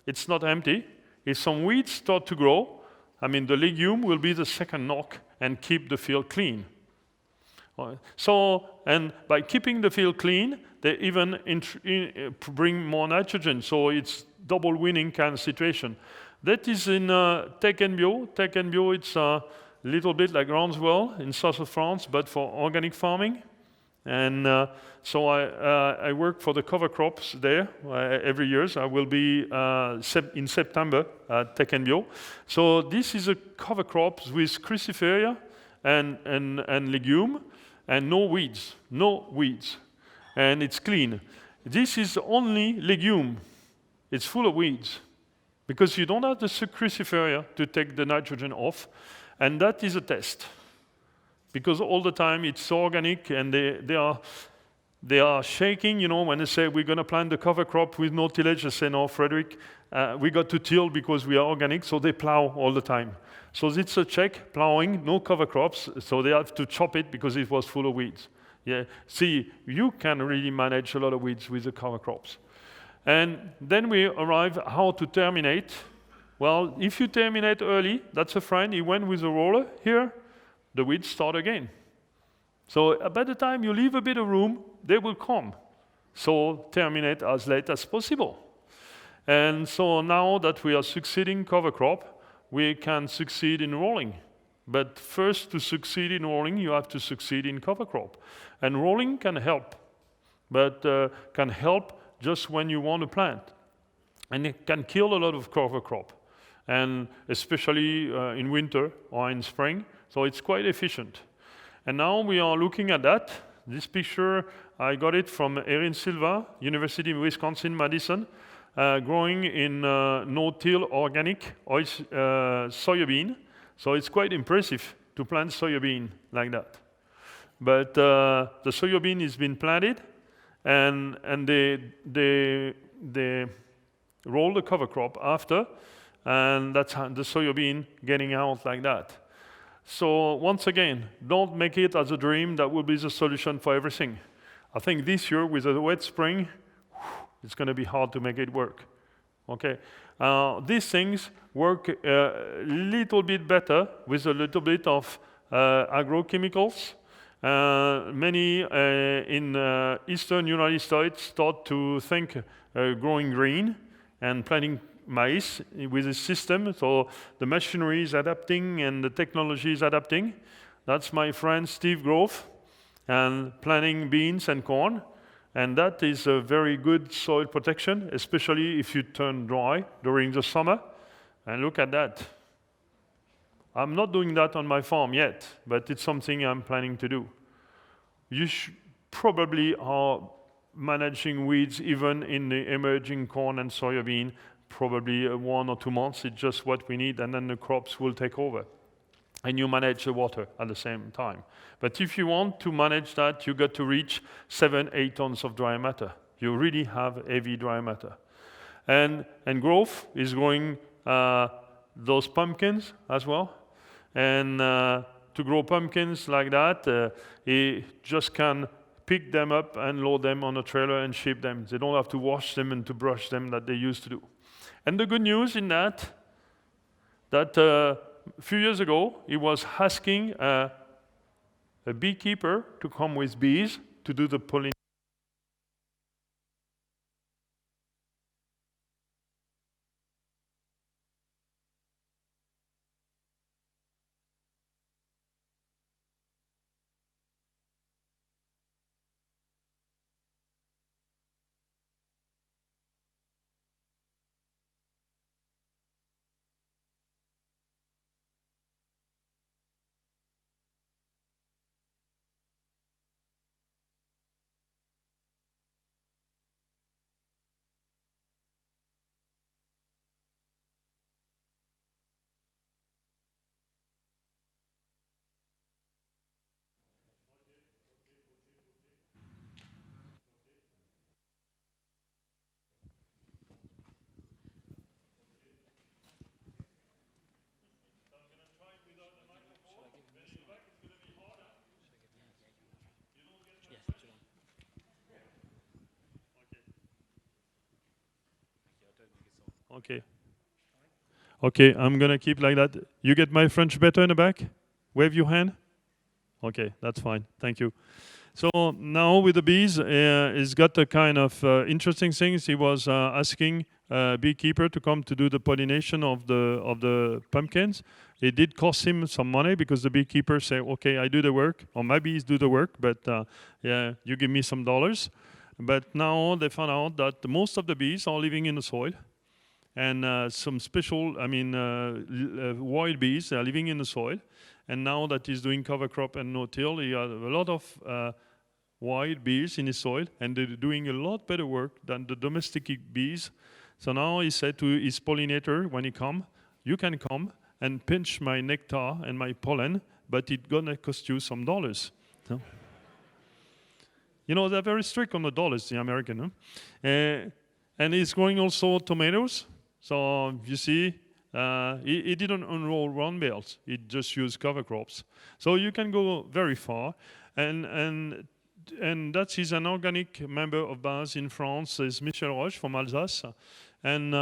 It's not empty. If some weeds start to grow, I mean, the legume will be the second knock and keep the field clean. So, and by keeping the field clean, they even bring more nitrogen. So it's double winning kind of situation. That is in Tech and Bio. Tech and Bio, it's a little bit like Groundswell in south of France, but for organic farming. And so I work for the cover crops there every year. So I will be in September at Tech and Bio. So this is a cover crops with cruciferia and legume, and no weeds, and it's clean. This is only legume. It's full of weeds because you don't have the cruciferia to take the nitrogen off, and that is a test. Because all the time it's organic, and they are shaking, you know, when they say we're going to plant the cover crop with no tillage. They say, no, Frédéric, we got to till because we are organic, so they plow all the time. So it's a check, plowing, no cover crops, so they have to chop it because it was full of weeds. Yeah. See, you can really manage a lot of weeds with the cover crops. And then we arrive how to terminate. Well, if you terminate early, that's a friend. He went with a roller here. The weeds start again. So by the time you leave a bit of room, they will come. So terminate as late as possible. And so now that we are succeeding cover crop, we can succeed in rolling. But first, to succeed in rolling, you have to succeed in cover crop. And rolling can help, but can help just when you want to plant. And it can kill a lot of cover crop, and especially in winter or in spring. So it's quite efficient. And now we are looking at that. This picture, I got it from Erin Silva, University of Wisconsin-Madison, growing in no-till organic soybean. So it's quite impressive to plant soybean like that. But the soybean has been planted, and they roll the cover crop after, and that's how the soybean getting out like that. So once again, don't make it as a dream that will be the solution for everything. I think this year with a wet spring, it's going to be hard to make it work. Okay, these things work a little bit better with a little bit of agrochemicals. Many in eastern United States start to think growing green and planting maize with a system. So the machinery is adapting and the technology is adapting. That's my friend Steve Grove, and planting beans and corn. And that is a very good soil protection, especially if you turn dry during the summer. And look at that. I'm not doing that on my farm yet, but it's something I'm planning to do. You probably are managing weeds even in the emerging corn and soybean, probably 1 or 2 months. It's just what we need, and then the crops will take over. And you manage the water at the same time. But if you want to manage that, you got to reach 7-8 tons of dry matter. You really have heavy dry matter. And growth is growing those pumpkins as well. And to grow pumpkins like that, you just can pick them up and load them on a trailer and ship them. They don't have to wash them and to brush them that they used to do. And the good news in that a few years ago, he was asking a beekeeper to come with bees to do the pollination. Okay. Okay, I'm gonna keep like that. You get my French better in the back? Wave your hand. Okay, that's fine. Thank you. So now with the bees, he's got a kind of interesting things. He was asking a beekeeper to come to do the pollination of the pumpkins. It did cost him some money because the beekeeper said, "Okay, I do the work, or my bees do the work, but yeah, you give me some dollars." But now they found out that most of the bees are living in the soil. And some special, wild bees are living in the soil. And now that he's doing cover crop and no-till, he has a lot of wild bees in his soil, and they're doing a lot better work than the domestic bees. So now he said to his pollinator, when he come, you can come and pinch my nectar and my pollen, but it's gonna cost you some dollars. So, you know, they're very strict on the dollars, the American. Huh? And he's growing also tomatoes. So you see, he didn't unroll round bales. He just used cover crops. So you can go very far. And that is an organic member of BASE in France, is Michel Roche from Alsace. And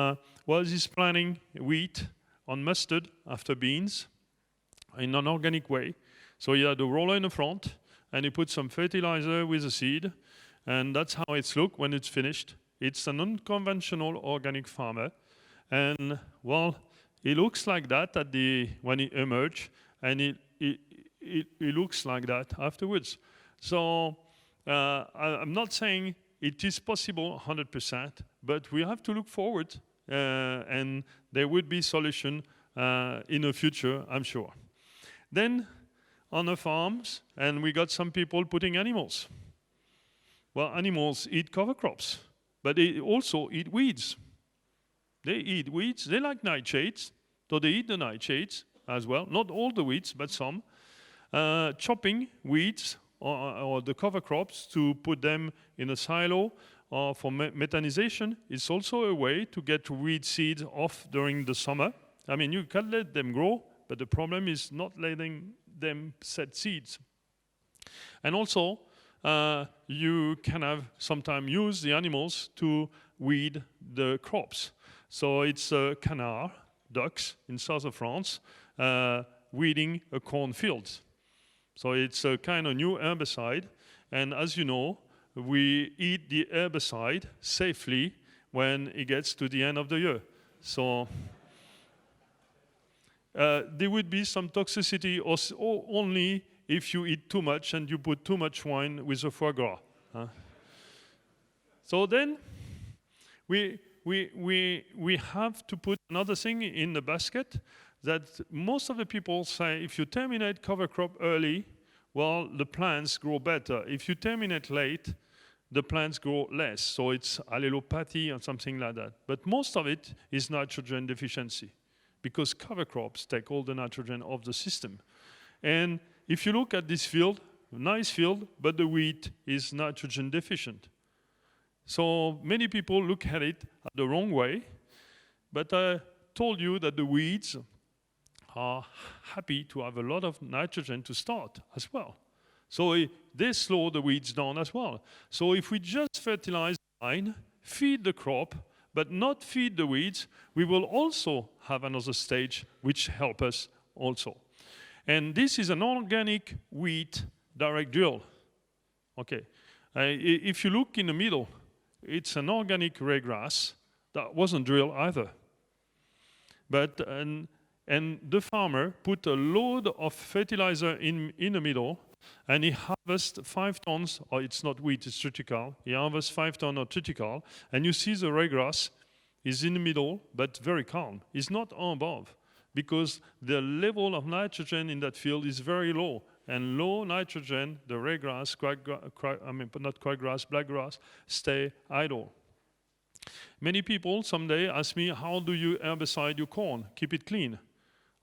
he's planting wheat on mustard after beans in an organic way. So he had a roller in the front, and he puts some fertilizer with the seed, and that's how it's look when it's finished. It's an unconventional organic farmer, and well, it looks like that when he emerges, and it looks like that afterwards. So I'm not saying it is possible 100%, but we have to look forward, and there would be solution in the future, I'm sure. Then on the farms, and we got some people putting animals. Well, animals eat cover crops, but they also eat weeds. They eat weeds. They like nightshades, so they eat the nightshades as well. Not all the weeds, but some. Chopping weeds or the cover crops to put them in a silo or for methanization is also a way to get weed seeds off during the summer. I mean, you can let them grow, but the problem is not letting them set seeds. And also, you can have sometimes use the animals to weed the crops. So it's canard, ducks in south of France, weeding a cornfield. So it's a kind of new herbicide. And as you know, we eat the herbicide safely when it gets to the end of the year. So there would be some toxicity only if you eat too much and you put too much wine with the foie gras. So then we have to put another thing in the basket that most of the people say if you terminate cover crop early, well, the plants grow better. If you terminate late, the plants grow less. So it's allelopathy or something like that. But most of it is nitrogen deficiency because cover crops take all the nitrogen of the system. And if you look at this field, nice field, but the wheat is nitrogen deficient. So many people look at it the wrong way, but I told you that the weeds are happy to have a lot of nitrogen to start as well. So they slow the weeds down as well. So if we just fertilize the vine, feed the crop, but not feed the weeds, we will also have another stage which help us also. And this is an organic wheat direct drill. Okay. If you look in the middle, it's an organic ryegrass that wasn't drilled either. But and the farmer put a load of fertilizer in the middle, and he harvests 5 tons, or it's not wheat, it's triticale. He harvests 5 tons of triticale, and you see the ryegrass is in the middle, but very calm. It's not above, because the level of nitrogen in that field is very low. And low nitrogen, the ryegrass, not crabgrass, blackgrass, stay idle. Many people someday ask me, how do you herbicide your corn? Keep it clean.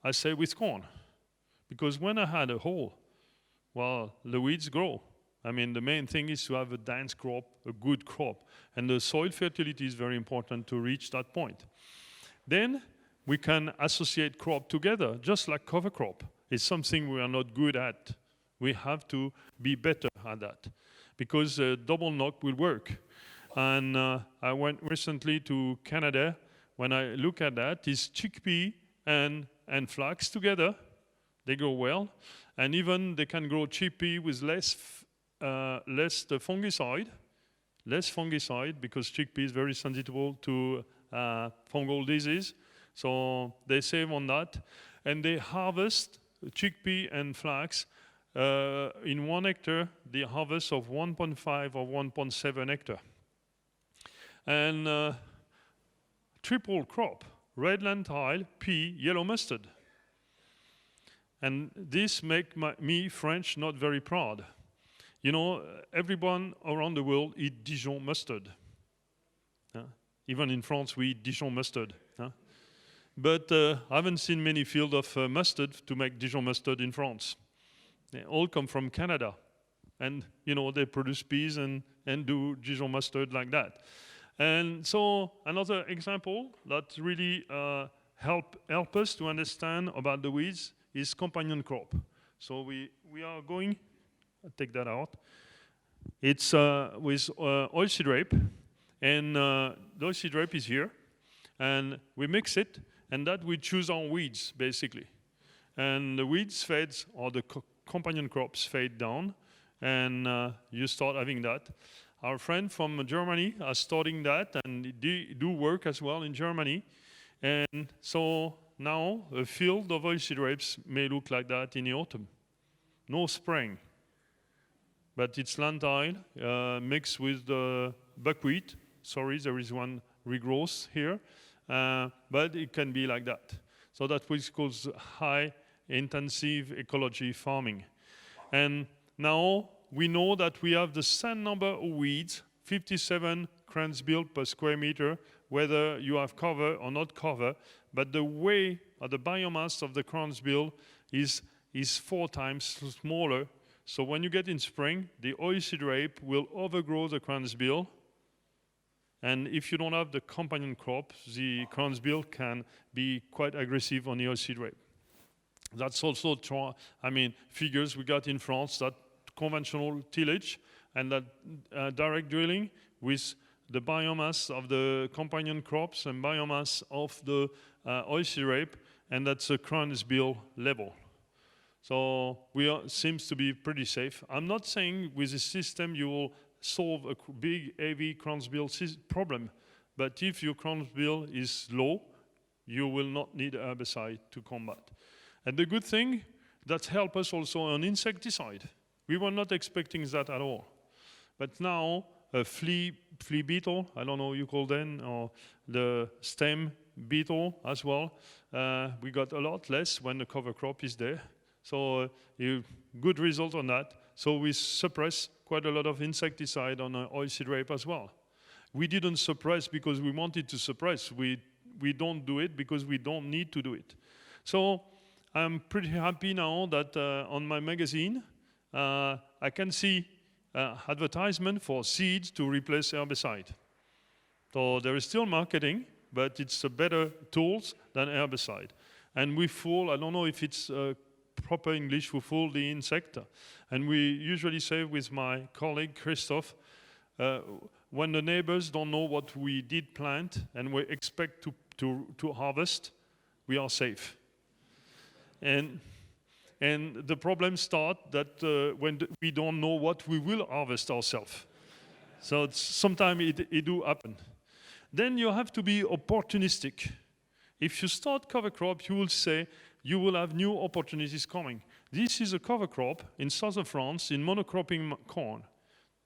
I say with corn. Because when I had a hole, well, the weeds grow. I mean, the main thing is to have a dense crop, a good crop. And the soil fertility is very important to reach that point. Then we can associate crop together, just like cover crop. It's something we are not good at. We have to be better at that, because double knock will work. And I went recently to Canada. When I look at that, it's chickpea and flax together. They grow well. And even they can grow chickpea with less fungicide, because chickpea is very sensitive to fungal disease. So they save on that. And they harvest chickpea and flax in 1 hectare, the harvest of 1.5 or 1.7 hectare. And triple crop, red lentil, pea, yellow mustard. And this makes me, French, not very proud. You know, everyone around the world eats Dijon mustard. Even in France, we eat Dijon mustard. But I haven't seen many fields of mustard to make Dijon mustard in France. They all come from Canada. And, you know, they produce peas and do Dijon mustard like that. And so another example that really help us to understand about the weeds is companion crop. So we are going, I'll take that out. It's with oilseed rape. And the oilseed rape is here. And we mix it. And that we choose our weeds, basically. And the weeds fades, or the companion crops fade down. and you start having that. Our friend from Germany are starting that, and they do work as well in Germany. And so now a field of oilseed rapes may look like that in the autumn. No spring, but it's lentile mixed with the buckwheat. Sorry, there is one regrowth here, but it can be like that. So that was called high intensive ecology farming. And now we know that we have the same number of weeds, 57 Groundswell per square meter, whether you have cover or not cover, but the weight of the biomass of the Groundswell is 4 times smaller. So when you get in spring, the oilseed rape will overgrow the Groundswell. And if you don't have the companion crop, the Groundswell can be quite aggressive on the oilseed rape. That's also, figures we got in France that conventional tillage and that direct drilling with the biomass of the companion crops and biomass of the oilseed rape, and that's a Groundswell level. So seems to be pretty safe. I'm not saying with this system you will solve a big, heavy Groundswell problem, but if your Groundswell is low, you will not need herbicide to combat. And the good thing, that helps us also on insecticide. We were not expecting that at all. But now, a flea beetle, I don't know what you call them, or the stem beetle as well, we got a lot less when the cover crop is there. So good result on that. So we suppress quite a lot of insecticide on oilseed rape as well. We didn't suppress because we wanted to suppress. We don't do it because we don't need to do it. So I'm pretty happy now that on my magazine, I can see advertisement for seeds to replace herbicide. So there is still marketing, but it's a better tools than herbicide. And we fool, I don't know if it's proper English, we fool the insect. And we usually say with my colleague Christophe, when the neighbors don't know what we did plant and we expect to harvest, we are safe. And the problem starts that when we don't know what we will harvest ourselves. So sometimes it do happen. Then you have to be opportunistic. If you start cover crop, you will say you will have new opportunities coming. This is a cover crop in southern France in monocropping corn.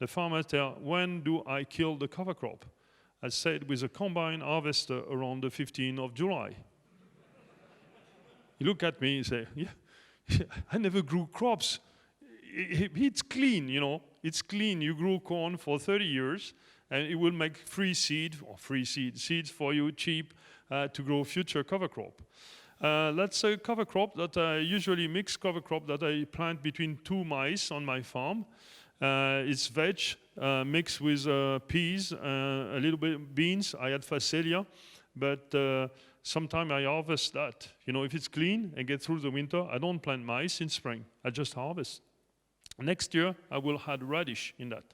The farmer tell, when do I kill the cover crop? I said with a combine harvester around the 15th of July. He look at me and say, yeah, I never grew crops. It's clean, you know. It's clean. You grew corn for 30 years, and it will make seeds for you cheap to grow future cover crop. That's a cover crop that I usually mix cover crop that I plant between 2 maize on my farm. It's veg mixed with peas, a little bit of beans. I had phacelia, but sometimes I harvest that. You know, if it's clean and get through the winter, I don't plant maize in spring. I just harvest. Next year, I will add radish in that.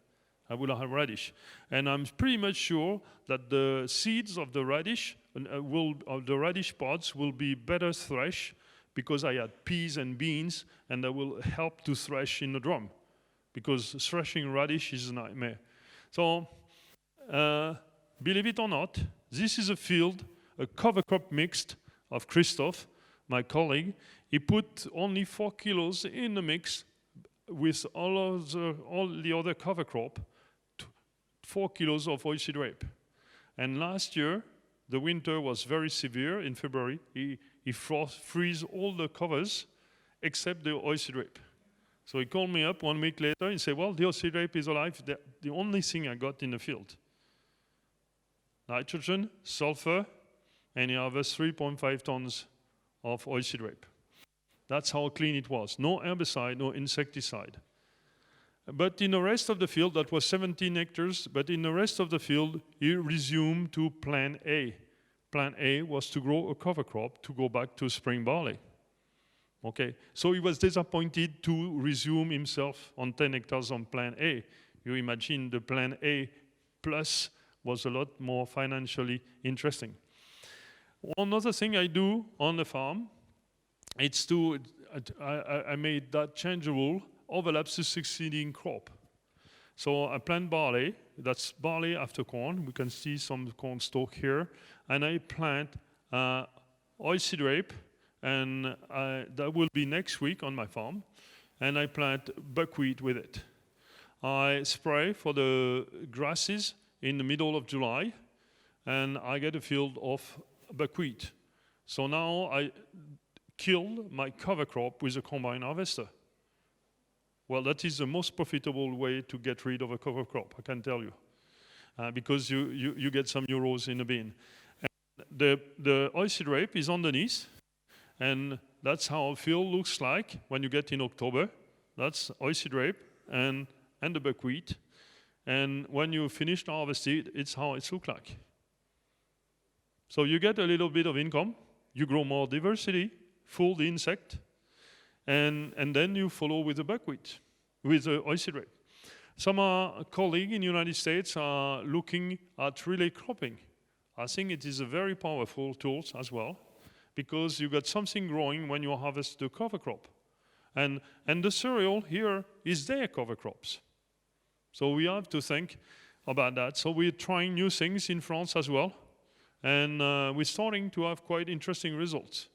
I will have radish. And I'm pretty much sure that the seeds of the radish, of the radish pods will be better threshed because I had peas and beans, and that will help to thresh in the drum. Because threshing radish is a nightmare. So, believe it or not, this is a field, a cover crop mixed of Christophe, my colleague. He put only 4 kilos in the mix with all the other cover crop, 4 kilos of oilseed rape. And last year, the winter was very severe in February. He freeze all the covers except the oilseed rape. So he called me up 1 week later and said, well, the oilseed rape is alive. The only thing I got in the field. Nitrogen, sulfur, and he harvests 3.5 tons of oilseed rape. That's how clean it was. No herbicide, no insecticide. But in the rest of the field, that was 17 hectares, but in the rest of the field, he resumed to plan A. Plan A was to grow a cover crop to go back to spring barley. Okay, so he was disappointed to resume himself on 10 hectares on plan A. You imagine the plan A plus was a lot more financially interesting. One other thing I do on the farm, it's I made that change rule. overlaps the succeeding crop. So I plant barley, that's barley after corn. We can see some corn stalk here. And I plant oilseed rape, and that will be next week on my farm. And I plant buckwheat with it. I spray for the grasses in the middle of July, and I get a field of buckwheat. So now I killed my cover crop with a combine harvester. Well, that is the most profitable way to get rid of a cover crop, I can tell you, because you get some euros in a bin. And the oilseed rape is underneath, and that's how a field looks like when you get in October. That's oilseed rape and the buckwheat. And when you finish the harvesting, it's how it looks like. So you get a little bit of income, you grow more diversity, fool the insect, and then you follow with the buckwheat, with the oilseed rape. Some colleagues in the United States are looking at relay cropping. I think it is a very powerful tool as well, because you got something growing when you harvest the cover crop. And the cereal here is their cover crops. So we have to think about that. So we're trying new things in France as well. And we're starting to have quite interesting results.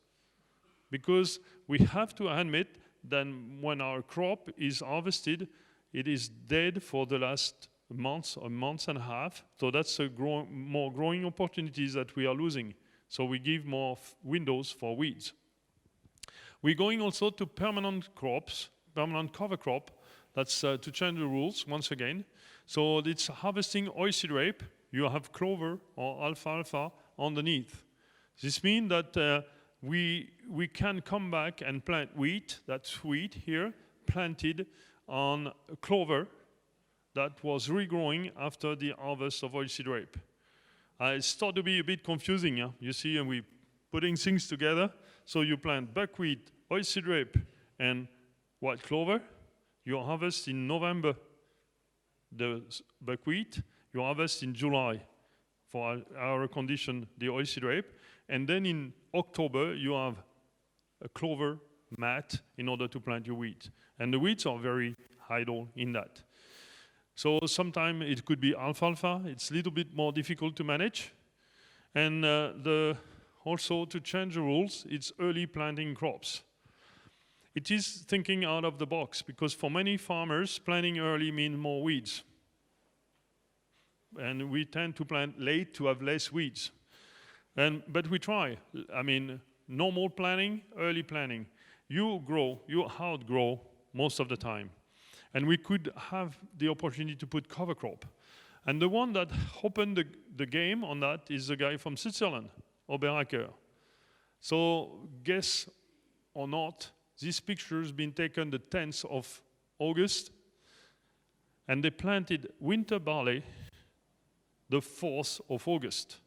Because we have to admit that when our crop is harvested, it is dead for the last month or month and a half. So that's more growing opportunities that we are losing. So we give more windows for weeds. We're going also to permanent crops, permanent cover crop. That's to change the rules once again. So it's harvesting oilseed rape. You have clover or alfalfa underneath. This means that we can come back and plant wheat, that's wheat here, planted on clover that was regrowing after the harvest of oilseed rape. It started to be a bit confusing, yeah? You see, and we're putting things together. So you plant buckwheat, oilseed rape, and white clover. You harvest in November the buckwheat. You harvest in July for our condition, the oilseed rape. And then in October, you have a clover mat in order to plant your wheat. And the weeds are very idle in that. So sometimes it could be alfalfa. It's a little bit more difficult to manage. And also to change the rules, it's early planting crops. It is thinking out of the box, because for many farmers, planting early means more weeds. And we tend to plant late to have less weeds. But we try. I mean, normal planting, early planting. You outgrow most of the time. And we could have the opportunity to put cover crop. And the one that opened the game on that is the guy from Switzerland, Oberacker. So guess or not, this picture has been taken the 10th of August, and they planted winter barley the 4th of August.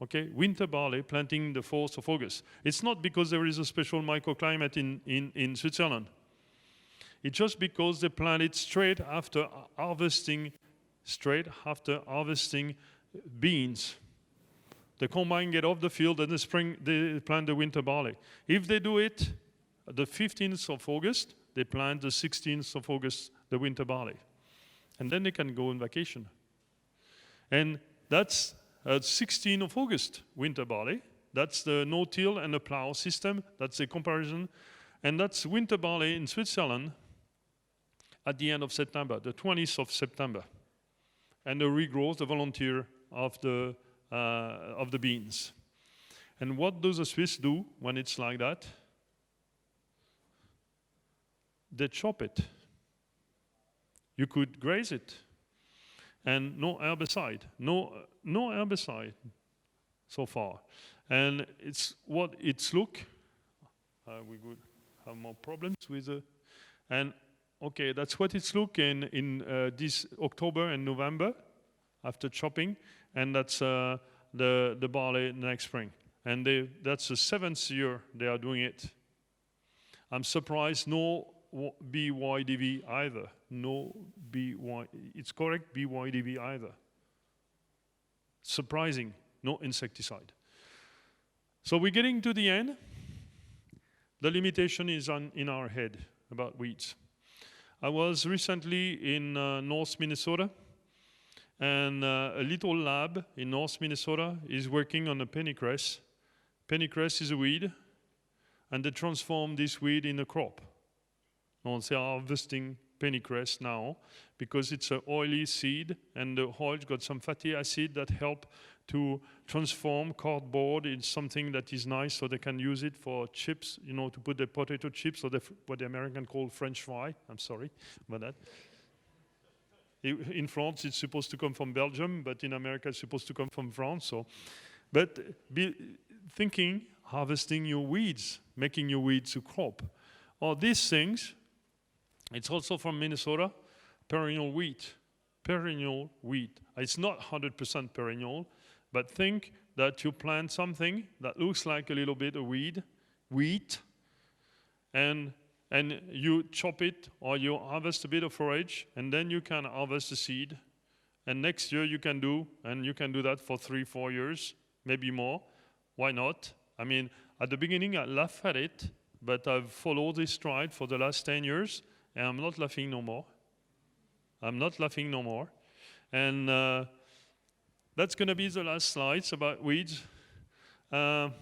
Okay, winter barley planting the 4th of August. It's not because there is a special microclimate in Switzerland. It's just because they planted straight after harvesting beans. The combine get off the field, and the spring they plant the winter barley. If they do it the 15th of August, they plant the 16th of August the winter barley. And then they can go on vacation. And that's 16th of August winter barley. That's the no-till and the plough system. That's the comparison. And that's winter barley in Switzerland at the end of September, the 20th of September. And the regrowth, the volunteer of the beans. And what does the Swiss do when it's like that? They chop it. You could graze it. And no herbicide. No herbicide so far. And it's what it's look. We could have more problems with it. And okay, that's what it's look in this October and November after chopping. And that's the barley next spring. And that's the 7th year they are doing it. I'm surprised no BYDV either. No it's correct, BYDV either. Surprising, no insecticide. So we're getting to the end. The limitation is in our head about weeds. I was recently in North Minnesota, and a little lab in North Minnesota is working on a pennycress. Pennycress is a weed, and they transform this weed in a crop. And they are harvesting pennycress now because it's an oily seed, and the oil's got some fatty acid that help to transform cardboard in something that is nice, so they can use it for chips, to put the potato chips, or what the American call French fry. I'm sorry about that. In France, it's supposed to come from Belgium, but in America, it's supposed to come from France. But thinking, harvesting your weeds, making your weeds a crop. Or these things, it's also from Minnesota, perennial wheat. Perennial wheat. It's not 100% perennial, but think that you plant something that looks like a little bit of wheat, and you chop it or you harvest a bit of forage, and then you can harvest the seed. And next year you can do that for 3-4 years, maybe more. Why not? I mean, at the beginning I laughed at it, but I've followed this stride for the last 10 years, and I'm not laughing no more. And that's going to be the last slides about weeds. The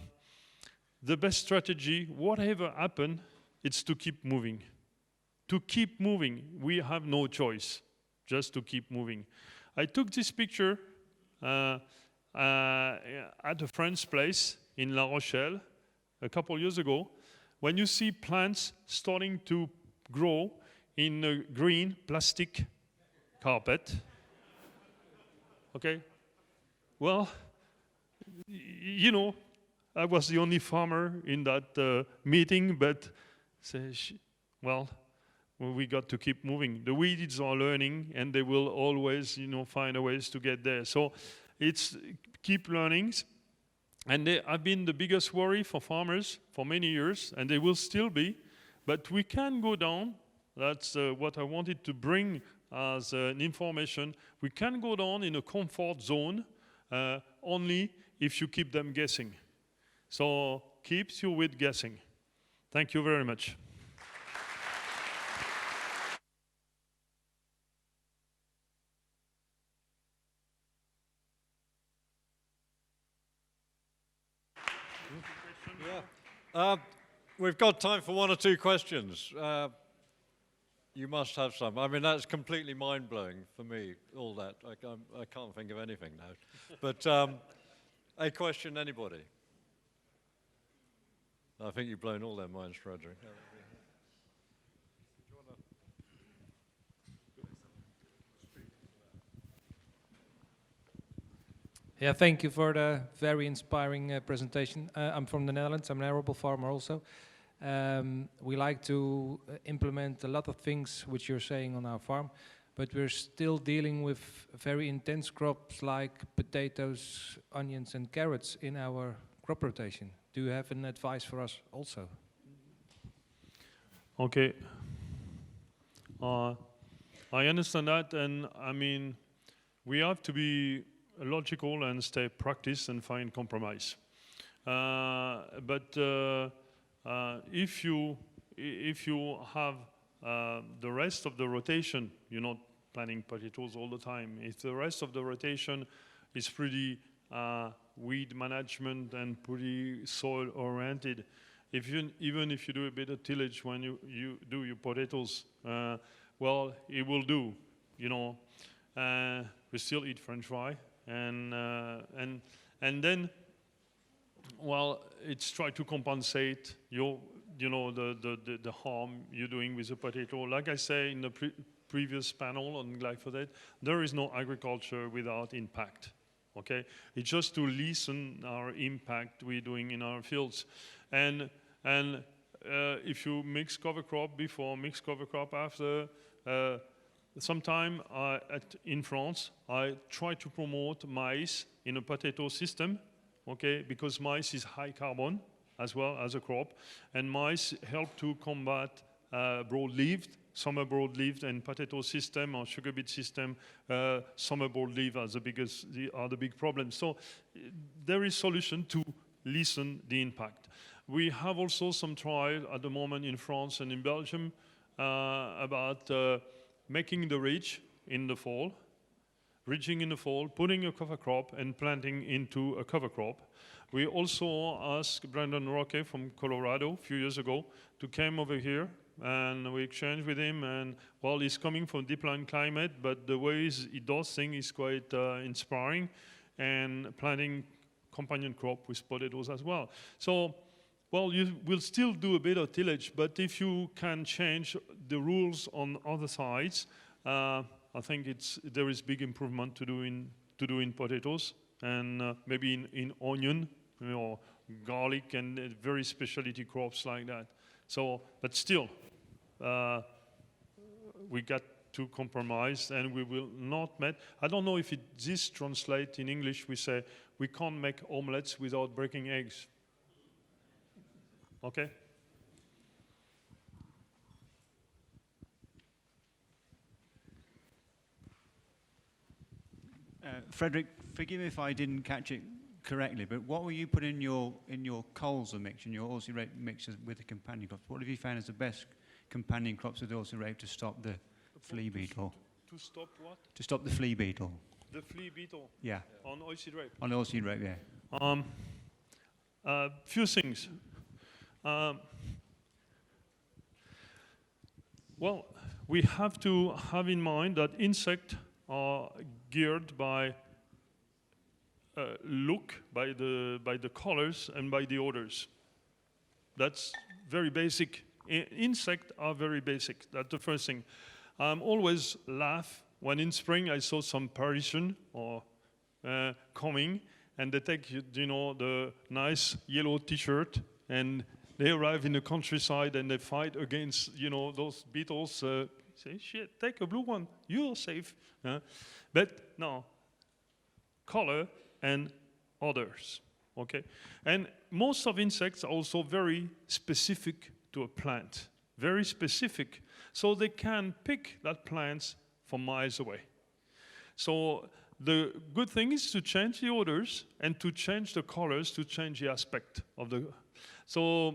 best strategy, whatever happens, it's to keep moving. To keep moving. We have no choice, just to keep moving. I took this picture at a friend's place in La Rochelle a couple years ago. When you see plants starting to grow in a green plastic carpet, okay? Well, I was the only farmer in that meeting, but we got to keep moving. The weeds are learning, and they will always, find a ways to get there. So it's keep learning. And they have been the biggest worry for farmers for many years, and they will still be. But we can go down. That's what I wanted to bring as an information. We can go down in a comfort zone only if you keep them guessing. So keeps you with guessing. Thank you very much. Yeah. We've got time for 1 or 2 questions. You must have some. I mean, that's completely mind-blowing for me, all that. I can't think of anything now. But a question, anybody? I think you've blown all their minds, Frédéric. Yeah, thank you for the very inspiring presentation. I'm from the Netherlands. I'm an arable farmer also. We like to implement a lot of things which you're saying on our farm, but we're still dealing with very intense crops like potatoes, onions and carrots in our crop rotation. Do you have an advice for us also? Okay. I understand that, and I mean, we have to be logical and stay practice and find compromise. But if you have the rest of the rotation, you're not planting potatoes all the time. If the rest of the rotation is pretty weed management and pretty soil oriented, even if you do a bit of tillage when you do your potatoes, well, it will do. We still eat French fry. And then, well, it's try to compensate the harm you're doing with the potato. Like I say in the previous panel on glyphosate, there is no agriculture without impact. Okay, it's just to lessen our impact we're doing in our fields, and if you mix cover crop before, mix cover crop after. Sometime in France, I try to promote maize in a potato system, okay, because maize is high carbon as well as a crop, and maize help to combat broad-leaved, summer broad-leaved, and potato system or sugar beet system, summer broad-leaved are the big problem. So there is solution to lessen the impact. We have also some trial at the moment in France and in Belgium about making the ridge in the fall, ridging in the fall, putting a cover crop and planting into a cover crop. We also asked Brandon Roque from Colorado a few years ago to come over here, and we exchanged with him. And well, he's coming from deepland climate, but the ways he does things is quite inspiring, and planting companion crop with potatoes as well. So, well, you will still do a bit of tillage, but if you can change the rules on other sides, I think there is big improvement to do in potatoes, and maybe in onion, garlic, and very specialty crops like that. So, but still, we got to compromise, and we will not make. I don't know if this translates in English. We say we can't make omelets without breaking eggs. Okay. Frédéric, forgive me if I didn't catch it correctly, but what were you putting in your colza mix, in your oilseed rape mixes with the companion crops? What have you found as the best companion crops with oilseed rape to stop the flea beetle? To stop what? To stop the flea beetle. The flea beetle. Yeah. On oilseed rape. On oilseed rape, yeah. Few things. Well, we have to have in mind that insects are geared by look, by the colors, and by the odors. That's very basic. Insects are very basic. That's the first thing. I'm always laugh when in spring I saw some Parisian or coming, and they take the nice yellow T-shirt, and they arrive in the countryside and they fight against those beetles. Say, shit, take a blue one, you're safe. But no, color and others, okay? And most of insects are also very specific to a plant, very specific. So they can pick that plant from miles away. So the good thing is to change the odors and to change the colors, to change the aspect of the. So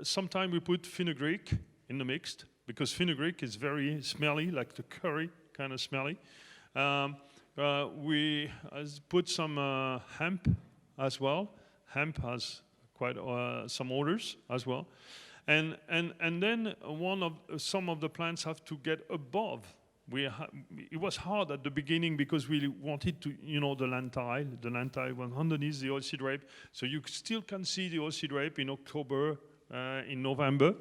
sometimes we put fenugreek in the mixed, because fenugreek is very smelly, like the curry kind of smelly. We put some hemp as well. Hemp has quite some odors as well. And then some of the plants have to get above. It was hard at the beginning because we wanted to, the lentile. The lentile was underneath the oilseed rape. So you still can see the oilseed rape in October, in November.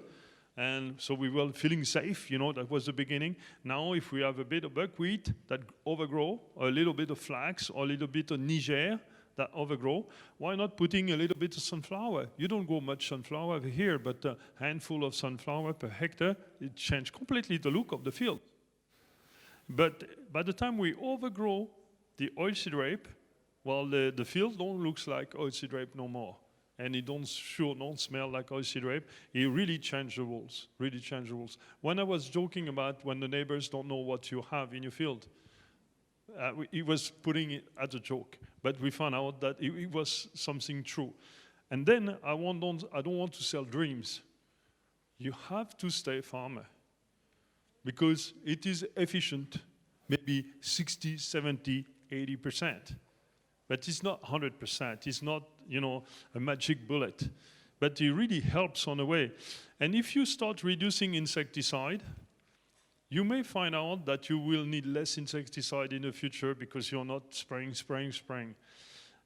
And so we were feeling safe, that was the beginning. Now, if we have a bit of buckwheat that overgrow, or a little bit of flax, or a little bit of Niger that overgrow, why not putting a little bit of sunflower? You don't grow much sunflower over here, but a handful of sunflower per hectare, it changed completely the look of the field. But by the time we overgrow the oilseed rape, well, the field don't look like oilseed rape no more. And it don't smell like oilseed rape. It really changed the rules, When I was joking about when the neighbors don't know what you have in your field, he was putting it as a joke. But we found out that it was something true. And then I don't want to sell dreams. You have to stay a farmer because it is efficient, maybe 60, 70, 80%. But it's not 100%. It's not, a magic bullet. But it really helps on the way. And if you start reducing insecticide, you may find out that you will need less insecticide in the future because you're not spraying.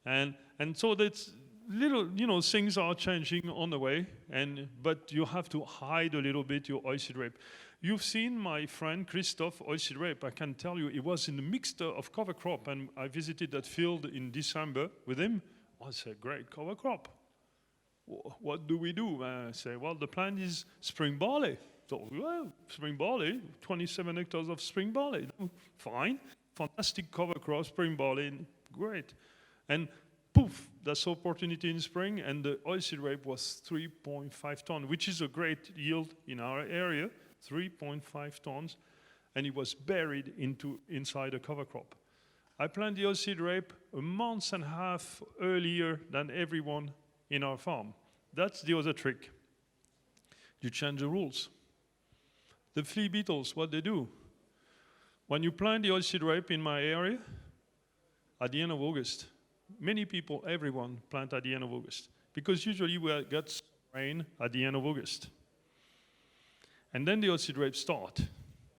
And so that's little, things are changing on the way. But you have to hide a little bit your oilseed rape. You've seen my friend Christophe oilseed rape. I can tell you, it was in the mixture of cover crop, and I visited that field in December with him. I said, great cover crop. What do we do? I say, well, the plant is spring barley. So, well, spring barley, 27 hectares of spring barley. Fine, fantastic cover crop, spring barley, great. And poof, that's opportunity in spring, and the oilseed rape was 3.5 tons, which is a great yield in our area. 3.5 tons, and it was buried inside a cover crop. I planted the oilseed rape a month and a half earlier than everyone in our farm. That's the other trick. You change the rules. The flea beetles, what they do? When you plant the oilseed rape in my area, at the end of August, many people, everyone, plant at the end of August. Because usually we get rain at the end of August. And then the oilseed rape start.